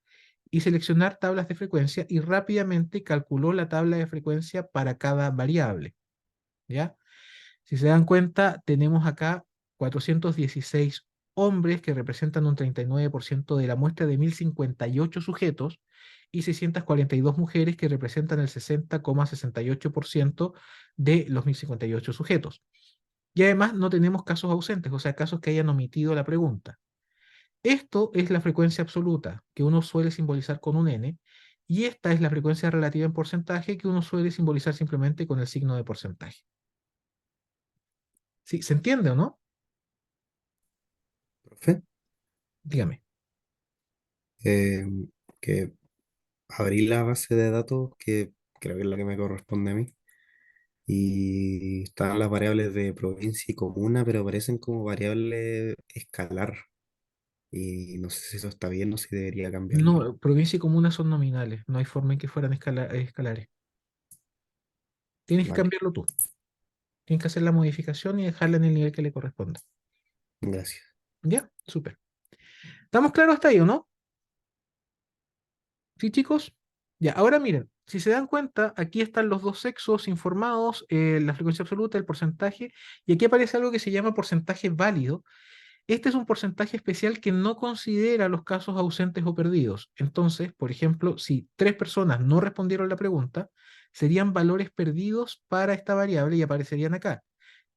y seleccionar tablas de frecuencia y rápidamente calculó la tabla de frecuencia para cada variable. ¿Ya? Si se dan cuenta, tenemos acá 416 hombres que representan un 39% de la muestra de 1058 sujetos y 642 mujeres que representan el 60,68% de los 1058 sujetos. Y además no tenemos casos ausentes, o sea, casos que hayan omitido la pregunta. Esto es la frecuencia absoluta, que uno suele simbolizar con un n, y esta es la frecuencia relativa en porcentaje, que uno suele simbolizar simplemente con el signo de porcentaje. ¿Sí? ¿Se entiende o no? Profe, Dígame. eh, que abrí la base de datos, que creo que es la que me corresponde a mí, y están las variables de provincia y comuna, pero aparecen como variable escalar. Y no sé si eso está bien o si debería cambiarlo. No, provincia y comuna son nominales, no hay forma en que fueran escalares. Tienes que Vale, cambiarlo tú. Tienes que hacer la modificación y dejarla en el nivel que le corresponda. gracias. ¿Ya? Súper. ¿Estamos claros hasta ahí o no? ¿Sí, chicos? Ya, ahora miren, si se dan cuenta, aquí están los dos sexos informados, la frecuencia absoluta, el porcentaje, y aquí aparece algo que se llama porcentaje válido. Este es un porcentaje especial que no considera los casos ausentes o perdidos. Entonces, por ejemplo, si 3 personas no respondieron la pregunta, serían valores perdidos para esta variable y aparecerían acá.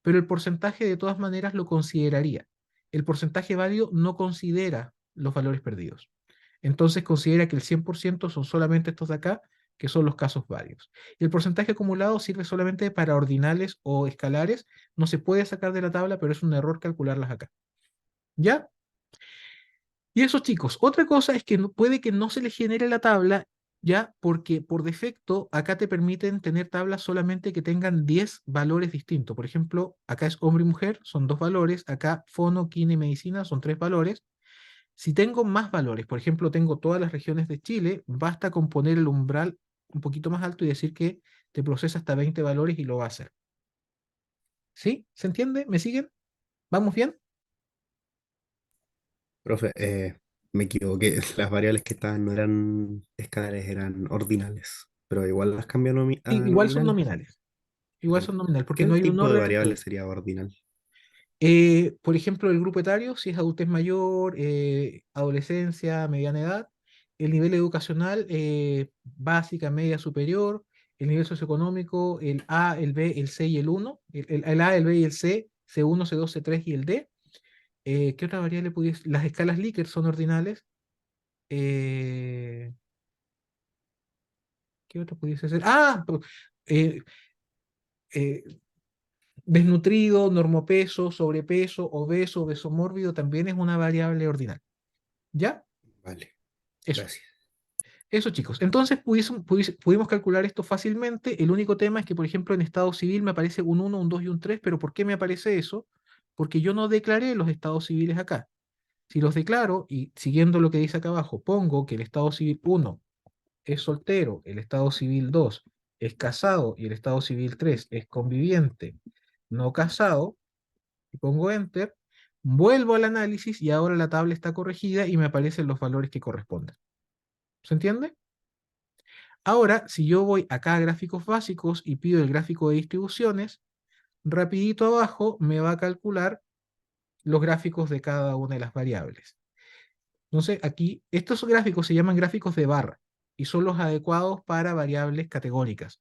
Pero el porcentaje de todas maneras lo consideraría. El porcentaje válido no considera los valores perdidos. Entonces considera que el 100% son solamente estos de acá, que son los casos válidos. Y el porcentaje acumulado sirve solamente para ordinales o escalares. No se puede sacar de la tabla, pero es un error calcularlas acá. ¿Ya? Y eso, chicos, otra cosa es que puede que no se le genere la tabla, ¿ya? Porque por defecto acá te permiten tener tablas solamente que tengan 10 valores distintos. Por ejemplo, acá es hombre y mujer, son 2 valores. Acá fono, quine y medicina son 3 valores. Si tengo más valores, por ejemplo, tengo todas las regiones de Chile, basta con poner el umbral un poquito más alto y decir que te procesa hasta 20 valores y lo va a hacer. ¿Sí? ¿Se entiende? ¿Me siguen? ¿Vamos bien? Profe, me equivoqué. Las variables que estaban no eran escalares, eran ordinales. Pero igual las cambio a Igual son nominales. nominales. Igual Vale. son nominales, porque no ¿Qué hay un tipo de orden en variable todo. sería ordinal? Por ejemplo, el grupo etario, si es adultez mayor, adolescencia, mediana edad, el nivel educacional, básica, media, superior, el nivel socioeconómico, el A, el B, el C y el 1, el A, el B y el C, C1, C2, C3 y el D. ¿Qué otra variable pudiese? Las escalas Likert son ordinales. Eh, ¿Qué otra pudiese ser? Eh, eh, Desnutrido, normopeso, sobrepeso, obeso, obesomórbido también es una variable ordinal. ¿Ya? Vale, Eso. gracias. Eso, chicos. Entonces pudimos calcular esto fácilmente. El único tema es que, por ejemplo, en estado civil me aparece un 1, un 2 y un 3, pero ¿por qué me aparece eso? Porque yo no declaré los estados civiles acá. Si los declaro y siguiendo lo que dice acá abajo, pongo que el estado civil 1 es soltero, el estado civil 2 es casado y el estado civil 3 es conviviente, no casado, y pongo enter, vuelvo al análisis y ahora la tabla está corregida y me aparecen los valores que corresponden. ¿Se entiende? Ahora, si yo voy acá a gráficos básicos y pido el gráfico de distribuciones, rapidito abajo me va a calcular los gráficos de cada una de las variables. Entonces, aquí, estos gráficos se llaman gráficos de barra y son los adecuados para variables categóricas.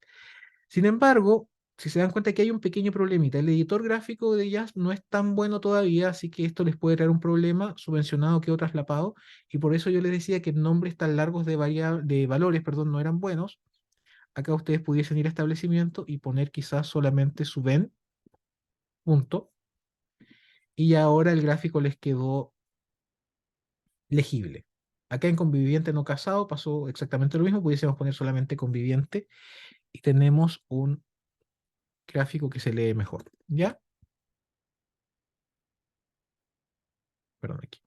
Sin embargo, si se dan cuenta que hay un pequeño problemita, el editor gráfico de ellas no es tan bueno todavía, así que esto les puede traer un problema, subvencionado quedó traslapado, y por eso yo les decía que nombres tan largos de valores, perdón, no eran buenos. Acá ustedes pudiesen ir a establecimiento y poner quizás solamente su ven, punto, y ahora el gráfico les quedó legible. Acá en conviviente no casado pasó exactamente lo mismo, pudiésemos poner solamente conviviente y tenemos un gráfico que se lee mejor. ¿Ya? Perdón, aquí.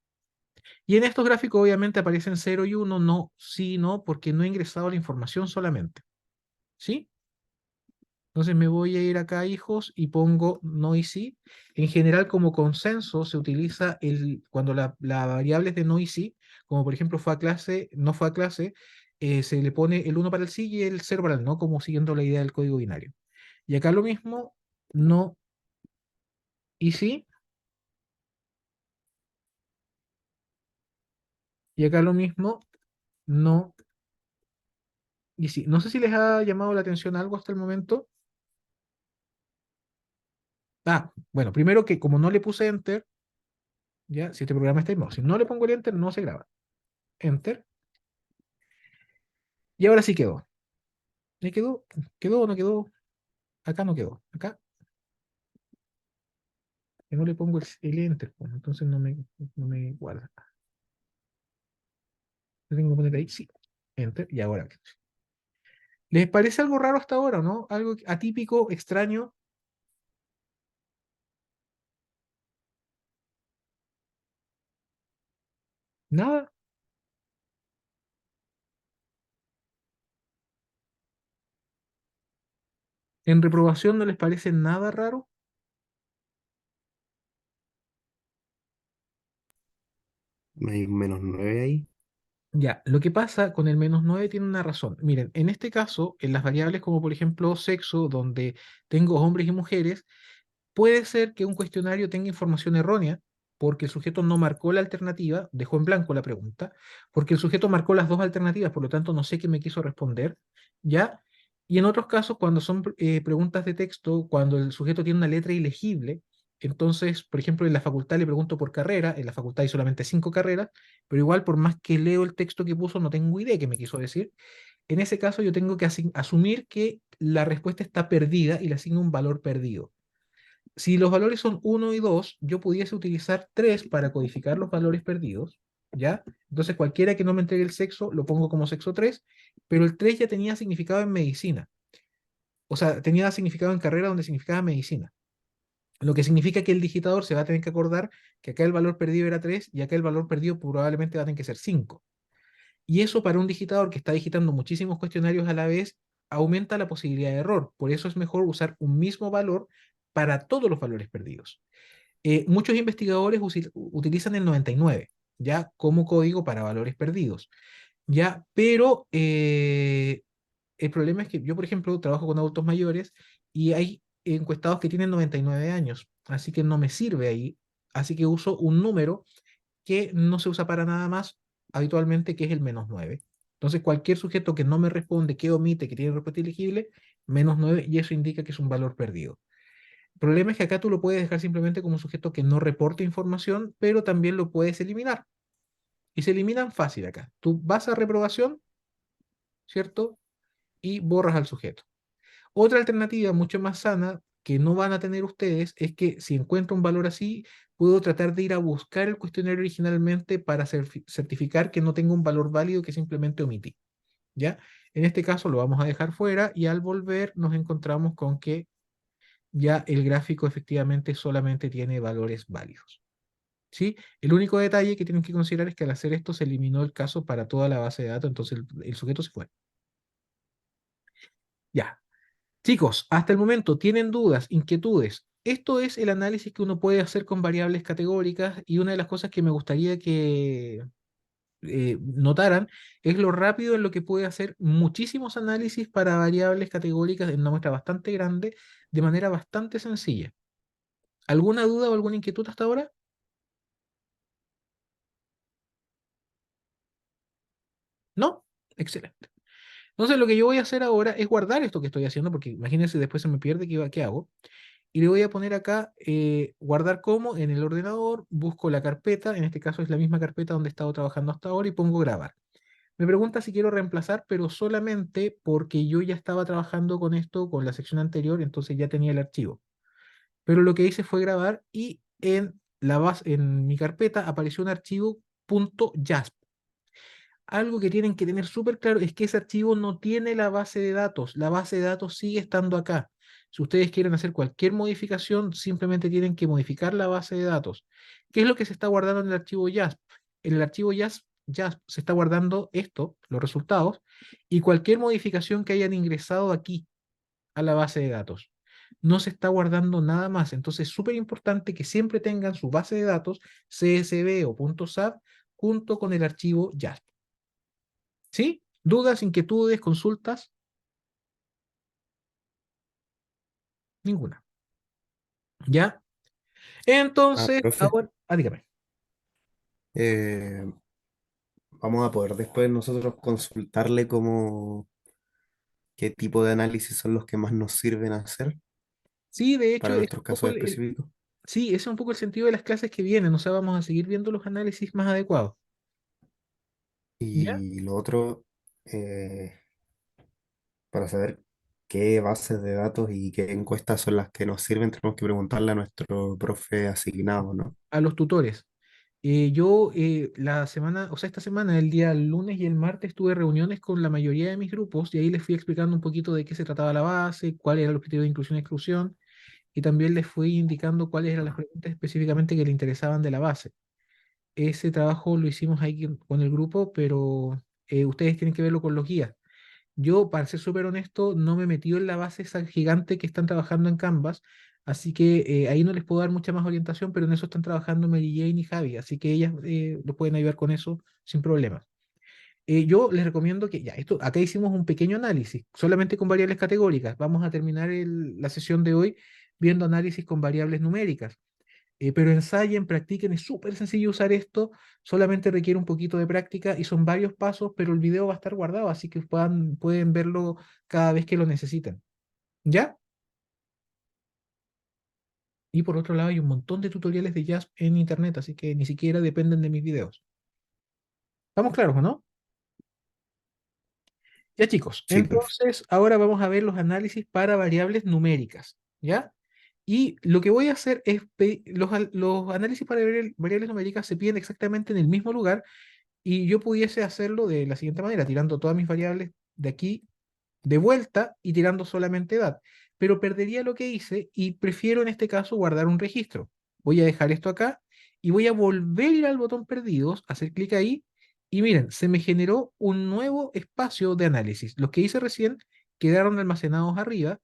Y en estos gráficos obviamente aparecen 0 y 1, no, sí, no, porque no he ingresado la información solamente. ¿Sí? Entonces me voy a ir acá a hijos y pongo no y sí. En general, como consenso, se utiliza cuando la variable es de no y sí, como por ejemplo fue a clase, no fue a clase, se le pone el 1 para el sí y el 0 para el no, como siguiendo la idea del código binario. Y acá lo mismo, no y sí. Y acá lo mismo, no y sí. No sé si les ha llamado la atención algo hasta el momento. Bueno, primero que como no le puse enter, ya, si este programa está en si no le pongo el enter, no se graba. Enter. Y ahora sí quedó. ¿Me quedó? ¿Quedó o no quedó? Acá no quedó. Acá que no le pongo el enter, pues, entonces no me guarda. ¿Le tengo que poner ahí? Sí. Enter. Y ahora. ¿Les parece algo raro hasta ahora, no? Algo atípico, extraño. Nada. ¿En reprobación no les parece nada raro? Hay un -9 ahí. Ya, lo que pasa con el -9 tiene una razón. Miren, en este caso, en las variables como por ejemplo sexo, donde tengo hombres y mujeres, puede ser que un cuestionario tenga información errónea porque el sujeto no marcó la alternativa, dejó en blanco la pregunta, porque el sujeto marcó las dos alternativas, por lo tanto no sé qué me quiso responder, ¿ya? Y en otros casos, cuando son preguntas de texto, cuando el sujeto tiene una letra ilegible, entonces, por ejemplo, en la facultad le pregunto por carrera, en la facultad hay solamente 5 carreras, pero igual por más que leo el texto que puso, no tengo idea qué me quiso decir. En ese caso yo tengo que asumir que la respuesta está perdida y le asigno un valor perdido. Si los valores son 1 y 2, yo pudiese utilizar 3 para codificar los valores perdidos, ¿ya? Entonces cualquiera que no me entregue el sexo, lo pongo como sexo 3, pero el 3 ya tenía significado en medicina. O sea, tenía significado en carrera donde significaba medicina. Lo que significa que el digitador se va a tener que acordar que acá el valor perdido era 3 y acá el valor perdido probablemente va a tener que ser 5. Y eso para un digitador que está digitando muchísimos cuestionarios a la vez aumenta la posibilidad de error. Por eso es mejor usar un mismo valor para todos los valores perdidos. Muchos investigadores utilizan el 99 ya como código para valores perdidos, ya, pero el problema es que yo, por ejemplo, trabajo con adultos mayores y hay encuestados que tienen 99 años, así que no me sirve ahí, así que uso un número que no se usa para nada más habitualmente, que es el -9. Entonces, cualquier sujeto que no me responde, que omite, que tiene respuesta elegible, -9, y eso indica que es un valor perdido. El problema es que acá tú lo puedes dejar simplemente como un sujeto que no reporta información, pero también lo puedes eliminar. Y se eliminan fácil acá. Tú vas a reprobación, ¿cierto? Y borras al sujeto. Otra alternativa mucho más sana que no van a tener ustedes es que si encuentro un valor así, puedo tratar de ir a buscar el cuestionario originalmente para certificar que no tengo un valor válido que simplemente omití. ¿Ya? En este caso lo vamos a dejar fuera y al volver nos encontramos con que ya el gráfico efectivamente solamente tiene valores válidos. ¿Sí? El único detalle que tienen que considerar es que al hacer esto se eliminó el caso para toda la base de datos, entonces el sujeto se fue. Ya. Chicos, hasta el momento, ¿tienen dudas, inquietudes? Esto es el análisis que uno puede hacer con variables categóricas y una de las cosas que me gustaría que notaran es lo rápido en lo que puede hacer muchísimos análisis para variables categóricas en una muestra bastante grande de manera bastante sencilla. ¿Alguna duda o alguna inquietud hasta ahora? ¿No? Excelente. Entonces lo que yo voy a hacer ahora es guardar esto que estoy haciendo, porque imagínense después se me pierde qué hago. Y le voy a poner acá guardar como en el ordenador, busco la carpeta, en este caso es la misma carpeta donde he estado trabajando hasta ahora y pongo grabar. Me pregunta si quiero reemplazar, pero solamente porque yo ya estaba trabajando con esto, con la sección anterior, entonces ya tenía el archivo. Pero lo que hice fue grabar y en la base, en mi carpeta apareció un archivo .jasp. Algo que tienen que tener súper claro es que ese archivo no tiene la base de datos. La base de datos sigue estando acá. Si ustedes quieren hacer cualquier modificación, simplemente tienen que modificar la base de datos. ¿Qué es lo que se está guardando en el archivo JASP? En el archivo JASP se está guardando esto, los resultados, y cualquier modificación que hayan ingresado aquí a la base de datos. No se está guardando nada más. Entonces es súper importante que siempre tengan su base de datos CSV o .sap junto con el archivo JASP. ¿Sí? ¿Dudas, inquietudes, consultas? Ninguna. ¿Ya? Entonces, Profe, ahora, dígame. eh, vamos a poder después nosotros consultarle como qué tipo de análisis son los que más nos sirven a hacer Sí, de hecho, para es nuestros un poco casos específicos. sí, ese es un poco el sentido de las clases que vienen. O sea, vamos a seguir viendo los análisis más adecuados. ¿Ya? Y lo otro, para saber qué bases de datos y qué encuestas son las que nos sirven, tenemos que preguntarle a nuestro profe asignado, ¿no? A los tutores. Yo la semana, o sea, esta semana, el día lunes y el martes, tuve reuniones con la mayoría de mis grupos y ahí les fui explicando un poquito de qué se trataba la base, cuál era el objetivo de inclusión y exclusión, y también les fui indicando cuáles eran las preguntas específicamente que le interesaban de la base. Ese trabajo lo hicimos ahí con el grupo, pero ustedes tienen que verlo con los guías. Yo, para ser súper honesto, no me he metido en la base esa gigante que están trabajando en Canvas, así que ahí no les puedo dar mucha más orientación, pero en eso están trabajando Mary Jane y Javi, así que ellas lo pueden ayudar con eso sin problemas. Yo les recomiendo que, ya, esto, acá hicimos un pequeño análisis, solamente con variables categóricas. Vamos a terminar la sesión de hoy viendo análisis con variables numéricas. Pero ensayen, practiquen, es súper sencillo usar esto, solamente requiere un poquito de práctica y son varios pasos, pero el video va a estar guardado, así que pueden verlo cada vez que lo necesiten. ¿Ya? Y por otro lado hay un montón de tutoriales de Jazz en internet, así que ni siquiera dependen de mis videos. ¿Estamos claros o no? Ya chicos, Sí, profe. entonces ahora vamos a ver los análisis para variables numéricas, ¿ya? Y lo que voy a hacer es, los análisis para variables numéricas se piden exactamente en el mismo lugar y yo pudiese hacerlo de la siguiente manera, tirando todas mis variables de aquí de vuelta y tirando solamente edad. pero perdería lo que hice y prefiero en este caso guardar un registro. Voy a dejar esto acá y voy a volver a ir al botón perdidos, hacer clic ahí y miren, se me generó un nuevo espacio de análisis. Los que hice recién quedaron almacenados arriba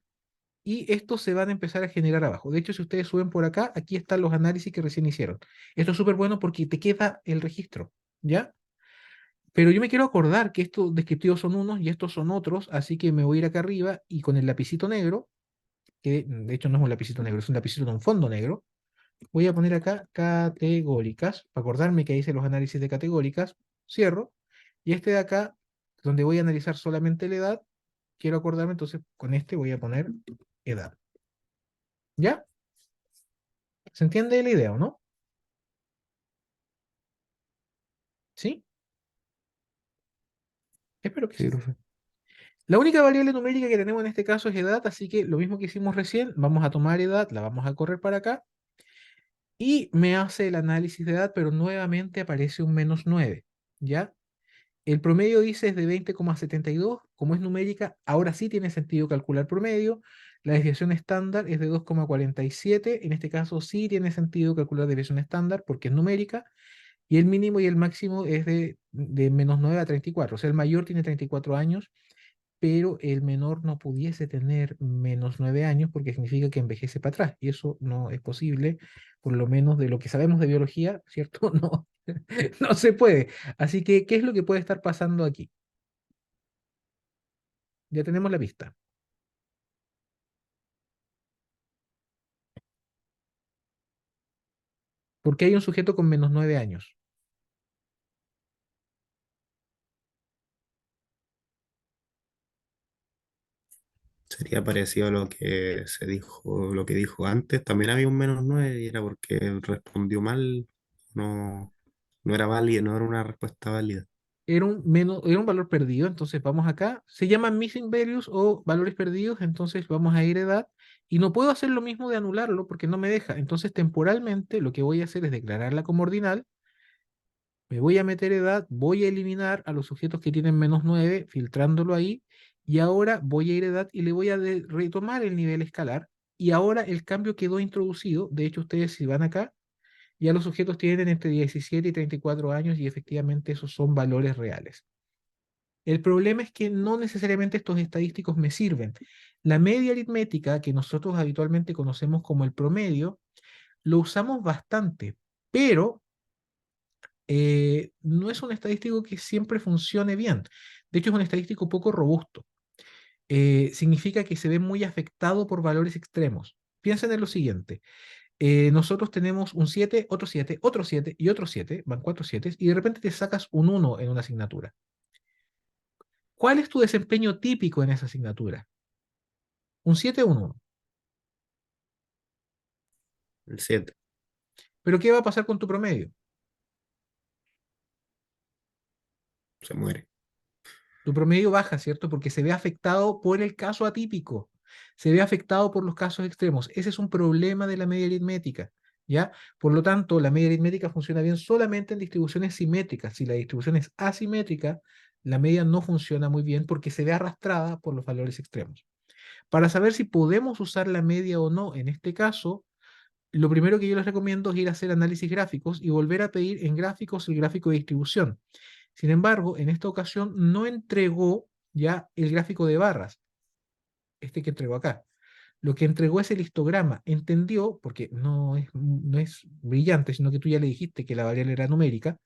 y estos se van a empezar a generar abajo. De hecho, si ustedes suben por acá, aquí están los análisis que recién hicieron. Esto es súper bueno porque te queda el registro, ¿ya? Pero yo me quiero acordar que estos descriptivos son unos y estos son otros, así que me voy a ir acá arriba y con el lapicito negro, que de hecho no es un lapicito negro, es un lapicito de un fondo negro, voy a poner acá categóricas, para acordarme que hice los análisis de categóricas, cierro, y este de acá, donde voy a analizar solamente la edad, quiero acordarme, entonces con este voy a poner edad. ¿Ya? ¿Se entiende la idea o no? ¿Sí? Espero que Sí, sí. profe. La única variable numérica que tenemos en este caso es edad, así que lo mismo que hicimos recién, vamos a tomar edad, la vamos a correr para acá, y me hace el análisis de edad, pero nuevamente aparece un -9, ¿ya? El promedio dice es de 20,72, como es numérica, ahora sí tiene sentido calcular promedio. La desviación estándar es de 2,47, en este caso sí tiene sentido calcular desviación estándar porque es numérica, y el mínimo y el máximo es de -9 a 34, o sea, el mayor tiene 34 años, pero el menor no pudiese tener -9 años porque significa que envejece para atrás, y eso no es posible, por lo menos de lo que sabemos de biología, ¿cierto? No, no se puede. Así que, ¿qué es lo que puede estar pasando aquí? Ya tenemos la pista. ¿Por qué hay un sujeto con -9 años? Sería parecido a lo que se dijo, lo que dijo antes. También había un -9 y era porque respondió mal. No, no era válida, no era una respuesta válida. Era un valor perdido, entonces vamos acá. Se llaman missing values o valores perdidos, entonces vamos a ir a edad. Y no puedo hacer lo mismo de anularlo porque no me deja. Entonces temporalmente lo que voy a hacer es declararla como ordinal. Me voy a meter edad, voy a eliminar a los sujetos que tienen -9, filtrándolo ahí, y ahora voy a ir a edad y le voy a retomar el nivel escalar, y ahora el cambio quedó introducido. De hecho, ustedes si van acá, ya los sujetos tienen entre 17 y 34 años, y efectivamente esos son valores reales. El problema es que no necesariamente estos estadísticos me sirven. La media aritmética, que nosotros habitualmente conocemos como el promedio, lo usamos bastante, pero no es un estadístico que siempre funcione bien. De hecho, es un estadístico poco robusto. Significa que se ve muy afectado por valores extremos. Piensen en lo siguiente. Nosotros tenemos un 7, otro 7, otro 7 y otro 7, van 4 7, y de repente te sacas un 1 en una asignatura. ¿Cuál es tu desempeño típico en esa asignatura? Un 7 o un 1. El 7 Pero ¿qué va a pasar con tu promedio? se muere. Tu promedio baja, ¿cierto? Porque se ve afectado por el caso atípico, se ve afectado por los casos extremos. Ese es un problema de la media aritmética, ¿ya? Por lo tanto, la media aritmética funciona bien solamente en distribuciones simétricas. Si la distribución es asimétrica, la media no funciona muy bien porque se ve arrastrada por los valores extremos. Para saber si podemos usar la media o no en este caso, lo primero que yo les recomiendo es ir a hacer análisis gráficos y volver a pedir en gráficos el gráfico de distribución. Sin embargo, en esta ocasión no entregó ya el gráfico de barras, este que entregó acá. Lo que entregó es el histograma. Entendió, porque no es brillante, sino que tú ya le dijiste que la variable era numérica,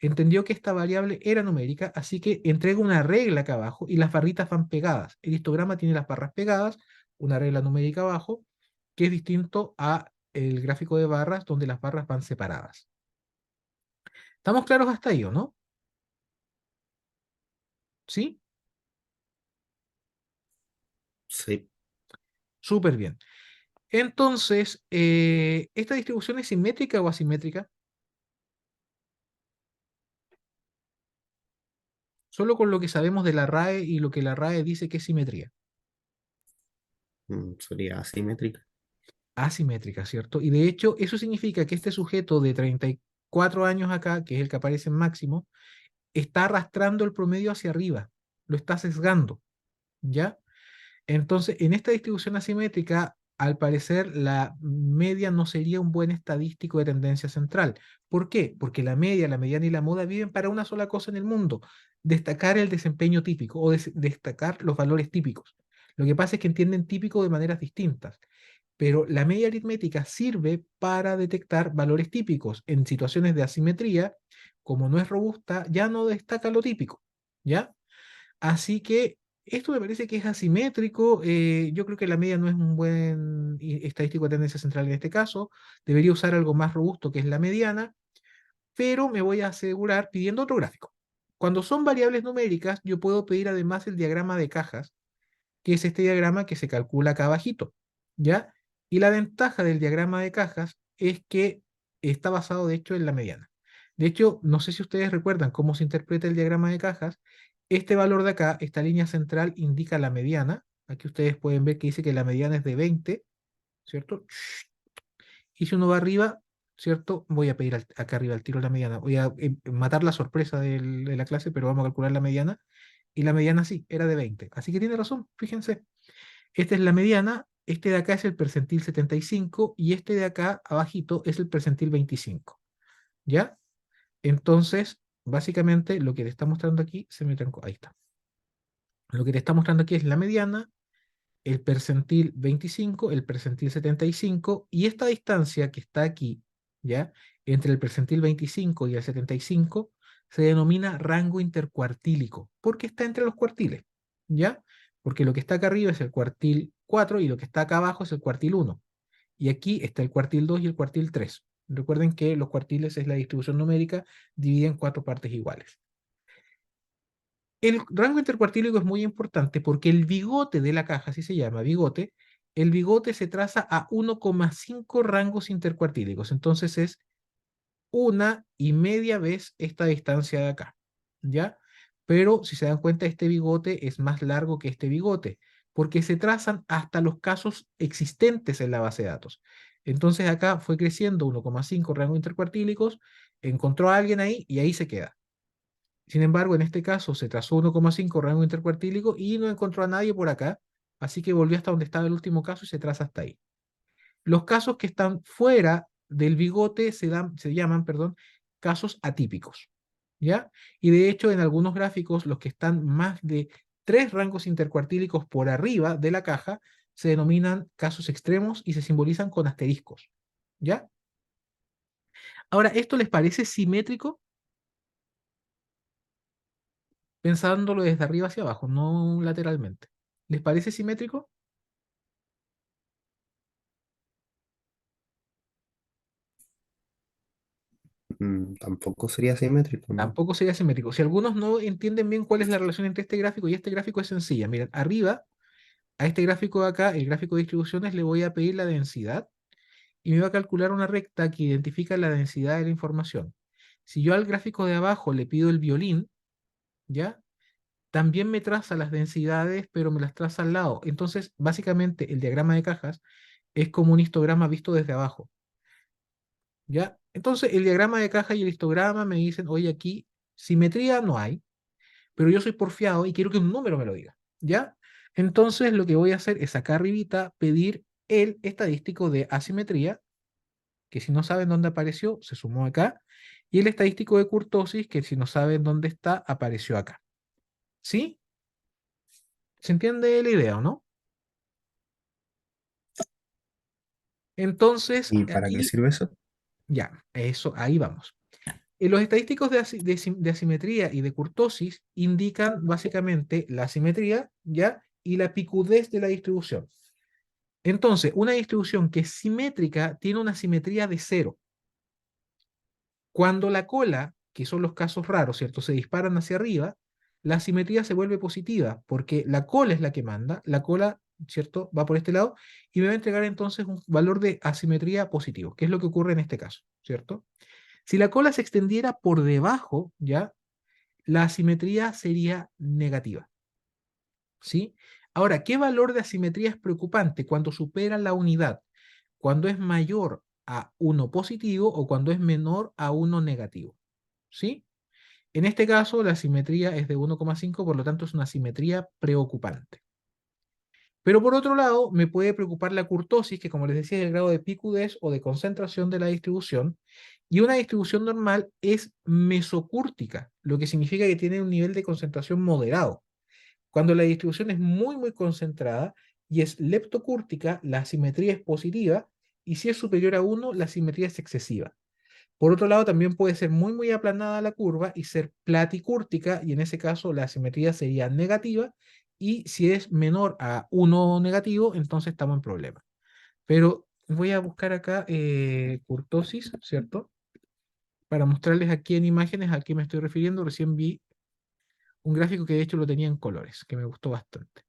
entendió que esta variable era numérica, así que entrega una regla acá abajo y las barritas van pegadas. El histograma tiene las barras pegadas, una regla numérica abajo, que es distinto a el gráfico de barras donde las barras van separadas. ¿Estamos claros hasta ahí o no? ¿Sí? Sí, Súper bien. Entonces, ¿esta distribución es simétrica o asimétrica? Solo con lo que sabemos de la RAE y lo que la RAE dice que es simetría. sería asimétrica. Asimétrica, ¿cierto? Y de hecho, eso significa que este sujeto de 34 años acá, que es el que aparece en máximo, está arrastrando el promedio hacia arriba, lo está sesgando, ¿ya? Entonces, en esta distribución asimétrica, al parecer, la media no sería un buen estadístico de tendencia central. ¿Por qué? Porque la media, la mediana y la moda viven para una sola cosa en el mundo: destacar el desempeño típico o destacar los valores típicos. Lo que pasa es que entienden típico de maneras distintas, pero la media aritmética sirve para detectar valores típicos. En situaciones de asimetría, como no es robusta, ya no destaca lo típico, ¿ya? Así que esto me parece que es asimétrico. Yo creo que la media no es un buen estadístico de tendencia central en este caso. Debería usar algo más robusto, que es la mediana, pero me voy a asegurar pidiendo otro gráfico. Cuando son variables numéricas, yo puedo pedir además el diagrama de cajas, que es este diagrama que se calcula acá abajito, ¿ya? Y la ventaja del diagrama de cajas es que está basado, de hecho, en la mediana. De hecho, no sé si ustedes recuerdan cómo se interpreta el diagrama de cajas. Este valor de acá, esta línea central, indica la mediana. Aquí ustedes pueden ver que dice que la mediana es de 20, ¿cierto? Y si uno va arriba, ¿cierto? Voy a pedir acá arriba al tiro la mediana. Voy a matar la sorpresa de la clase, pero vamos a calcular la mediana. Y la mediana sí, era de 20. Así que tiene razón, fíjense. Esta es la mediana, este de acá es el percentil 75 y este de acá abajito es el percentil 25. ¿Ya? Entonces, básicamente lo que te está mostrando aquí, se me trancó, ahí está. Lo que te está mostrando aquí es la mediana, el percentil 25, el percentil 75 y esta distancia que está aquí, ¿ya? Entre el percentil 25 y el 75 se denomina rango intercuartílico, porque está entre los cuartiles, ¿ya? Porque lo que está acá arriba es el cuartil 4 y lo que está acá abajo es el cuartil 1. Y aquí está el cuartil 2 y el cuartil 3. Recuerden que los cuartiles es la distribución numérica dividida en 4 partes iguales. El rango intercuartílico es muy importante porque el bigote de la caja, así se llama, bigote, el bigote se traza a 1,5 rangos intercuartílicos. Entonces es una y media vez esta distancia de acá, ¿ya? Pero si se dan cuenta, este bigote es más largo que este bigote, porque se trazan hasta los casos existentes en la base de datos. Entonces acá fue creciendo 1,5 rangos intercuartílicos, encontró a alguien ahí y ahí se queda. Sin embargo, en este caso se trazó 1,5 rango intercuartílico y no encontró a nadie por acá, así que volvió hasta donde estaba el último caso y se traza hasta ahí. Los casos que están fuera del bigote se llaman, perdón, casos atípicos, ¿ya? Y de hecho, en algunos gráficos, los que están más de 3 rangos intercuartílicos por arriba de la caja se denominan casos extremos y se simbolizan con asteriscos, ¿ya? Ahora, ¿esto les parece simétrico? Pensándolo desde arriba hacia abajo, no lateralmente. ¿Les parece simétrico? Tampoco sería simétrico, ¿no? Tampoco sería simétrico. Si algunos no entienden bien cuál es la relación entre este gráfico y este gráfico, es sencilla. Miren, arriba, a este gráfico de acá, el gráfico de distribuciones, le voy a pedir la densidad y me va a calcular una recta que identifica la densidad de la información. Si yo al gráfico de abajo le pido el violín, ¿ya? También me traza las densidades, pero me las traza al lado. Entonces, básicamente, el diagrama de cajas es como un histograma visto desde abajo. ¿Ya? Entonces, el diagrama de caja y el histograma me dicen, oye, aquí simetría no hay, pero yo soy porfiado y quiero que un número me lo diga. ¿Ya? Entonces, lo que voy a hacer es acá arribita pedir el estadístico de asimetría, que si no saben dónde apareció, se sumó acá, y el estadístico de kurtosis, que si no saben dónde está, apareció acá. ¿Sí? ¿Se entiende la idea o no? Entonces, ¿Y para qué aquí, sirve eso? ya, eso, ahí vamos. Los estadísticos de asimetría y de kurtosis indican básicamente la asimetría, ¿ya? Y la picudez de la distribución. Entonces, una distribución que es simétrica tiene una simetría de 0. Cuando la cola, que son los casos raros, ¿cierto?, se disparan hacia arriba, la simetría se vuelve positiva, porque la cola es la que manda, la cola, ¿cierto?, va por este lado, y me va a entregar entonces un valor de asimetría positivo, que es lo que ocurre en este caso, ¿cierto? Si la cola se extendiera por debajo, ¿ya?, la asimetría sería negativa, ¿sí? Ahora, ¿qué valor de asimetría es preocupante? Cuando supera la unidad, cuando es mayor a 1 positivo o cuando es menor a 1 negativo, ¿sí? En este caso, la asimetría es de 1,5, por lo tanto es una asimetría preocupante. Pero por otro lado, me puede preocupar la kurtosis, que como les decía es el grado de picudez o de concentración de la distribución, y una distribución normal es mesocúrtica, lo que significa que tiene un nivel de concentración moderado. Cuando la distribución es muy, muy concentrada y es leptocúrtica, la asimetría es positiva, y si es superior a 1, la asimetría es excesiva. Por otro lado, también puede ser muy, muy aplanada la curva y ser platicúrtica, y en ese caso la asimetría sería negativa, y si es menor a 1 negativo, entonces estamos en problema. Pero voy a buscar acá kurtosis, ¿cierto? Para mostrarles aquí en imágenes a qué me estoy refiriendo. Recién vi un gráfico que de hecho lo tenía en colores, que me gustó bastante.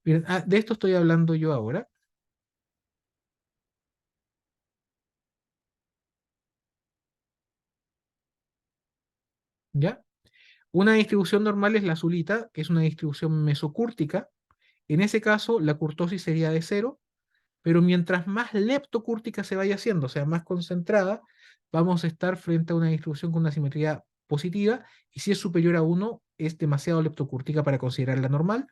Miren, de esto estoy hablando yo ahora, ¿ya? Una distribución normal es la azulita, que es una distribución mesocúrtica. En ese caso, la kurtosis sería de 0, pero mientras más leptocúrtica se vaya haciendo, o sea, más concentrada, vamos a estar frente a una distribución con una simetría positiva, y si es superior a 1, es demasiado leptocúrtica para considerarla normal.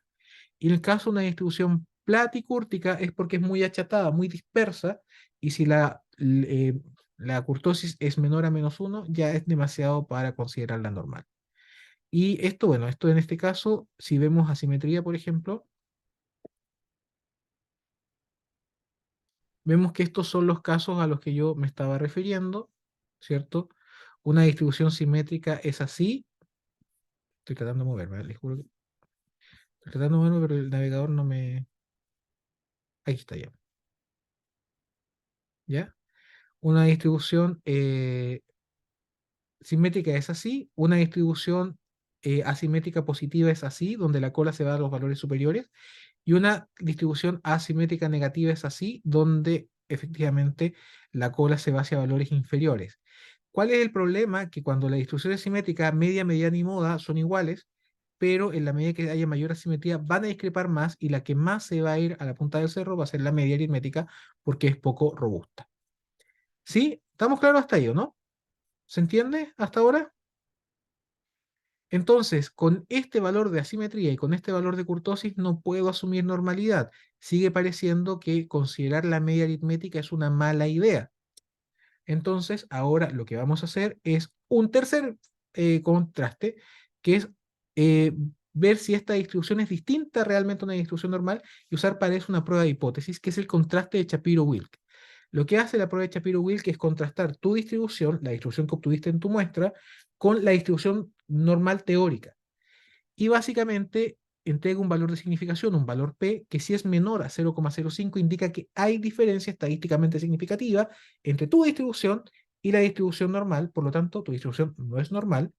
Y en el caso de una distribución platicúrtica es porque es muy achatada, muy dispersa, y si la kurtosis es menor a -1, ya es demasiado para considerarla normal. Y esto, bueno, esto en este caso, si vemos asimetría, por ejemplo, vemos que estos son los casos a los que yo me estaba refiriendo, ¿cierto? Una distribución simétrica es así. Estoy tratando de moverme, les juro que estoy tratando de moverme, pero el navegador no me... Ahí está ya. ¿Ya? Una distribución simétrica es así. Una distribución asimétrica positiva es así, donde la cola se va a los valores superiores. Y una distribución asimétrica negativa es así, donde efectivamente la cola se va hacia valores inferiores. ¿Cuál es el problema? Que cuando la distribución es simétrica, media, mediana y moda son iguales, pero en la medida que haya mayor asimetría van a discrepar más, y la que más se va a ir a la punta del cerro va a ser la media aritmética, porque es poco robusta. ¿Sí? ¿Estamos claros hasta ahí, o no? ¿Se entiende hasta ahora? Entonces, con este valor de asimetría y con este valor de kurtosis no puedo asumir normalidad. Sigue pareciendo que considerar la media aritmética es una mala idea. Entonces, ahora lo que vamos a hacer es un tercer contraste, que es eh, ver si esta distribución es distinta realmente a una distribución normal, y usar para eso una prueba de hipótesis, que es el contraste de Shapiro-Wilk. Lo que hace la prueba de Shapiro-Wilk es contrastar tu distribución, la distribución que obtuviste en tu muestra, con la distribución normal teórica. Y básicamente entrega un valor de significación, un valor P, que si es menor a 0,05 indica que hay diferencia estadísticamente significativa entre tu distribución y la distribución normal, por lo tanto tu distribución no es normal.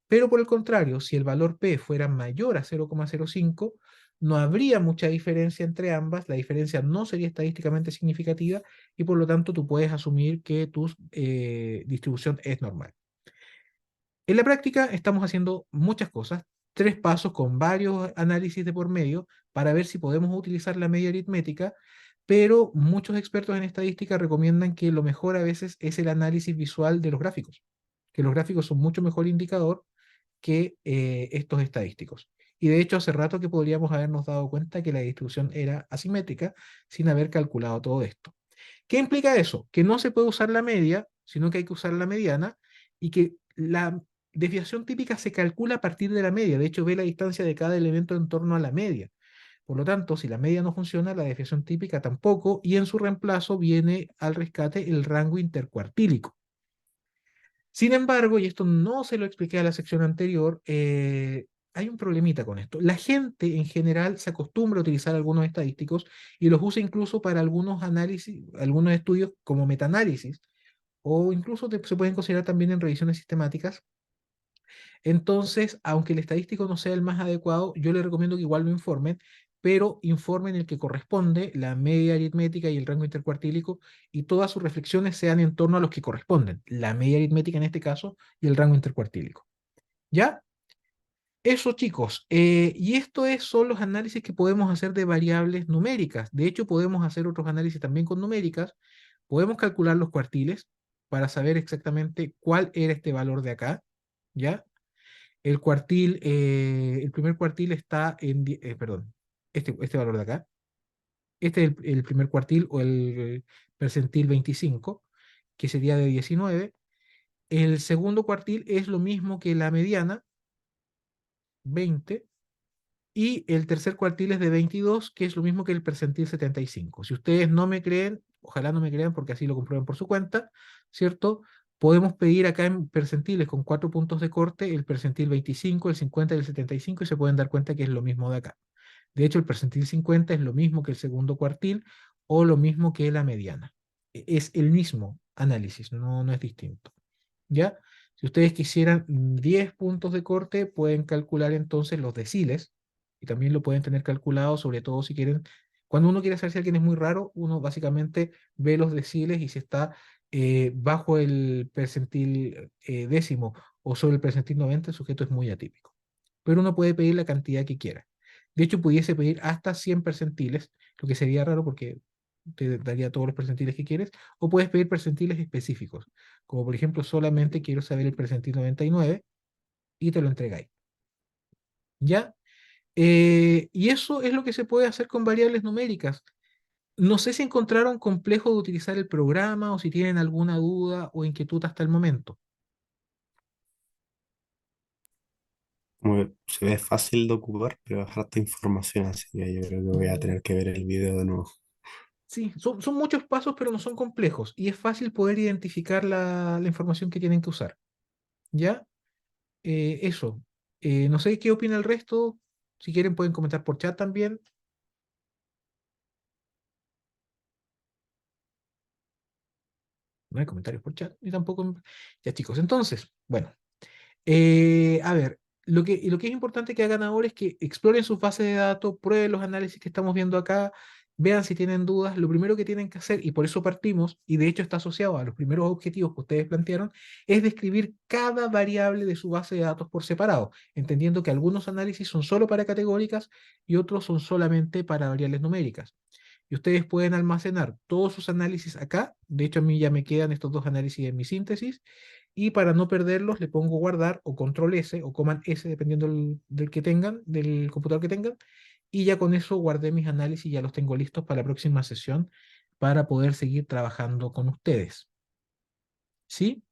Pero por el contrario, si el valor P fuera mayor a 0,05, no habría mucha diferencia entre ambas, la diferencia no sería estadísticamente significativa, y por lo tanto tú puedes asumir que tu distribución es normal. En la práctica estamos haciendo muchas cosas, 3 pasos con varios análisis de por medio para ver si podemos utilizar la media aritmética, pero muchos expertos en estadística recomiendan que lo mejor a veces es el análisis visual de los gráficos, que los gráficos son mucho mejor indicador que estos estadísticos. Y de hecho hace rato que podríamos habernos dado cuenta que la distribución era asimétrica sin haber calculado todo esto. ¿Qué implica eso? Que no se puede usar la media, sino que hay que usar la mediana, y que la desviación típica se calcula a partir de la media. De hecho, ve la distancia de cada elemento en torno a la media. Por lo tanto, si la media no funciona, la desviación típica tampoco, y en su reemplazo viene al rescate el rango intercuartílico. Sin embargo, y esto no se lo expliqué a la sección anterior, hay un problemita con esto. La gente en general se acostumbra a utilizar algunos estadísticos y los usa incluso para algunos análisis, algunos estudios como metaanálisis, o incluso se pueden considerar también en revisiones sistemáticas. Entonces, aunque el estadístico no sea el más adecuado, yo les recomiendo que igual lo informen, pero informen el que corresponde, la media aritmética y el rango intercuartílico, y todas sus reflexiones sean en torno a los que corresponden, la media aritmética en este caso y el rango intercuartílico. ¿Ya? Eso, chicos. Y esto son los análisis que podemos hacer de variables numéricas. De hecho, podemos hacer otros análisis también con numéricas. Podemos calcular los cuartiles para saber exactamente cuál era este valor de acá. ¿Ya? El cuartil, el primer cuartil está en, perdón, este valor de acá. Este es el primer cuartil o el percentil 25, que sería de 19. El segundo cuartil es lo mismo que la mediana, 20. Y el tercer cuartil es de 22, que es lo mismo que el percentil 75. Si ustedes no me creen, ojalá no me crean porque así lo comprueben por su cuenta, ¿cierto? Podemos pedir acá en percentiles con 4 puntos de corte el percentil 25, el 50 y el 75 y se pueden dar cuenta que es lo mismo de acá. De hecho, el percentil 50 es lo mismo que el segundo cuartil o lo mismo que la mediana. Es el mismo análisis, no es distinto. ¿Ya? Si ustedes quisieran 10 puntos de corte, pueden calcular entonces los deciles y también lo pueden tener calculado, sobre todo si quieren. Cuando uno quiere saber si alguien es muy raro, uno básicamente ve los deciles y si está bajo el percentil décimo o sobre el percentil 90, el sujeto es muy atípico. Pero uno puede pedir la cantidad que quiera. De hecho, pudiese pedir hasta 100 percentiles, lo que sería raro porque te daría todos los percentiles que quieres, o puedes pedir percentiles específicos, como por ejemplo, solamente quiero saber el percentil 99 y te lo entregáis. ¿Ya? Y eso es lo que se puede hacer con variables numéricas. No sé si encontraron complejo de utilizar el programa o si tienen alguna duda o inquietud hasta el momento. Como que se ve fácil de ocupar, pero es harta información, así que yo creo que voy a tener que ver el video de nuevo. Sí, son muchos pasos, pero no son complejos y es fácil poder identificar la información que tienen que usar. ¿Ya? Eso. No sé qué opina el resto. Si quieren pueden comentar por chat también. No hay comentarios por chat, ni tampoco. Ya chicos, entonces, bueno. A ver, lo que es importante que hagan ahora es que exploren sus bases de datos, prueben los análisis que estamos viendo acá, vean si tienen dudas. Lo primero que tienen que hacer, y por eso partimos, y de hecho está asociado a los primeros objetivos que ustedes plantearon, es describir cada variable de su base de datos por separado, entendiendo que algunos análisis son solo para categóricas y otros son solamente para variables numéricas. Y ustedes pueden almacenar todos sus análisis acá. De hecho, a mí ya me quedan estos dos análisis en mi síntesis. Y para no perderlos, le pongo guardar o control S o command S, dependiendo del que tengan, del computador que tengan. Y ya con eso guardé mis análisis y ya los tengo listos para la próxima sesión para poder seguir trabajando con ustedes. ¿Sí?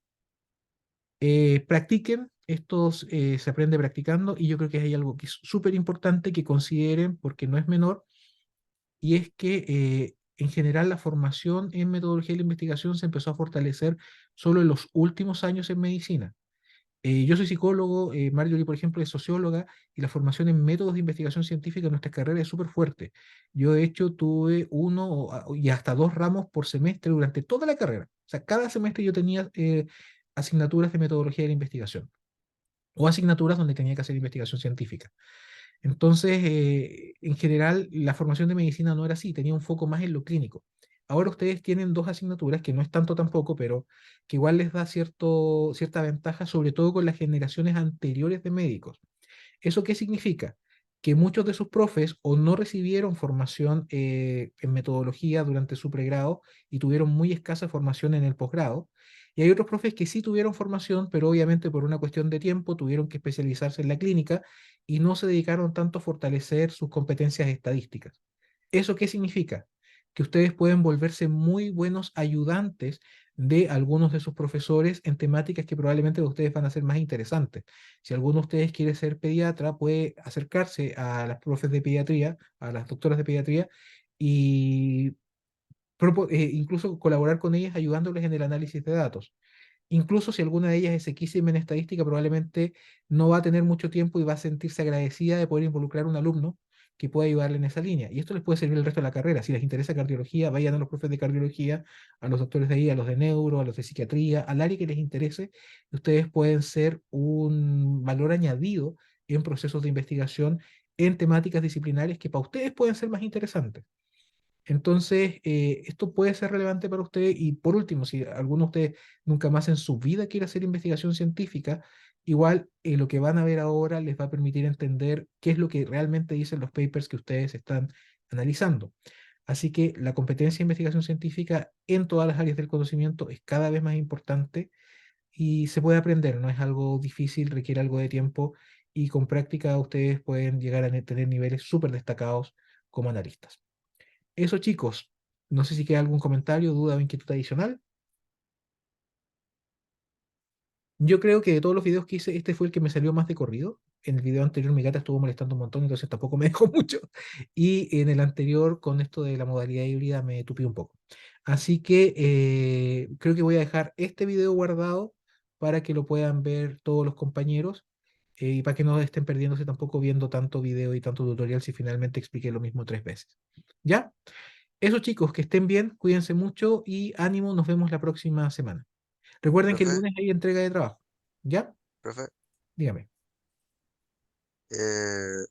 Practiquen. Estos se aprende practicando y yo creo que hay algo que es súper importante que consideren porque no es menor y es que en general la formación en metodología de la investigación se empezó a fortalecer solo en los últimos años en medicina. Yo soy psicólogo, Marjorie, por ejemplo, es socióloga, y la formación en métodos de investigación científica en nuestra carrera es súper fuerte. Yo, de hecho, tuve uno y hasta dos ramos por semestre durante toda la carrera. O sea, cada semestre yo tenía asignaturas de metodología de la investigación o asignaturas donde tenía que hacer investigación científica. Entonces, en general, la formación de medicina no era así, tenía un foco más en lo clínico. Ahora ustedes tienen dos asignaturas, que no es tanto tampoco, pero que igual les da cierta ventaja, sobre todo con las generaciones anteriores de médicos. ¿Eso qué significa? Que muchos de sus profes o no recibieron formación en metodología durante su pregrado y tuvieron muy escasa formación en el posgrado. Y hay otros profes que sí tuvieron formación, pero obviamente por una cuestión de tiempo tuvieron que especializarse en la clínica y no se dedicaron tanto a fortalecer sus competencias estadísticas. ¿Eso qué significa? Que ustedes pueden volverse muy buenos ayudantes de algunos de sus profesores en temáticas que probablemente de ustedes van a ser más interesantes. Si alguno de ustedes quiere ser pediatra, puede acercarse a las profes de pediatría, a las doctoras de pediatría, y incluso colaborar con ellas ayudándoles en el análisis de datos. Incluso si alguna de ellas es sequísima en estadística, probablemente no va a tener mucho tiempo y va a sentirse agradecida de poder involucrar a un alumno que pueda ayudarle en esa línea. Y esto les puede servir el resto de la carrera. Si les interesa cardiología, vayan a los profes de cardiología, a los doctores de ahí, a los de neuro, a los de psiquiatría, al área que les interese. Ustedes pueden ser un valor añadido en procesos de investigación en temáticas disciplinares que para ustedes pueden ser más interesantes. Entonces, esto puede ser relevante para usted y por último, si alguno de ustedes nunca más en su vida quiere hacer investigación científica, igual lo que van a ver ahora les va a permitir entender qué es lo que realmente dicen los papers que ustedes están analizando. Así que la competencia de investigación científica en todas las áreas del conocimiento es cada vez más importante y se puede aprender, no es algo difícil, requiere algo de tiempo y con práctica ustedes pueden llegar a tener niveles súper destacados como analistas. Eso, chicos. No sé si queda algún comentario, duda o inquietud adicional. Yo creo que de todos los videos que hice, este fue el que me salió más de corrido. En el video anterior mi gata estuvo molestando un montón, entonces tampoco me dejó mucho. Y en el anterior, con esto de la modalidad híbrida, me tupí un poco. Así que creo que voy a dejar este video guardado para que lo puedan ver todos los compañeros y para que no estén perdiéndose tampoco viendo tanto video y tanto tutorial si finalmente expliqué lo mismo 3 veces. ¿Ya? Eso, chicos, que estén bien, cuídense mucho y ánimo, nos vemos la próxima semana. Recuerden que el Profe, lunes hay entrega de trabajo. ¿Ya? profe, Dígame. eh,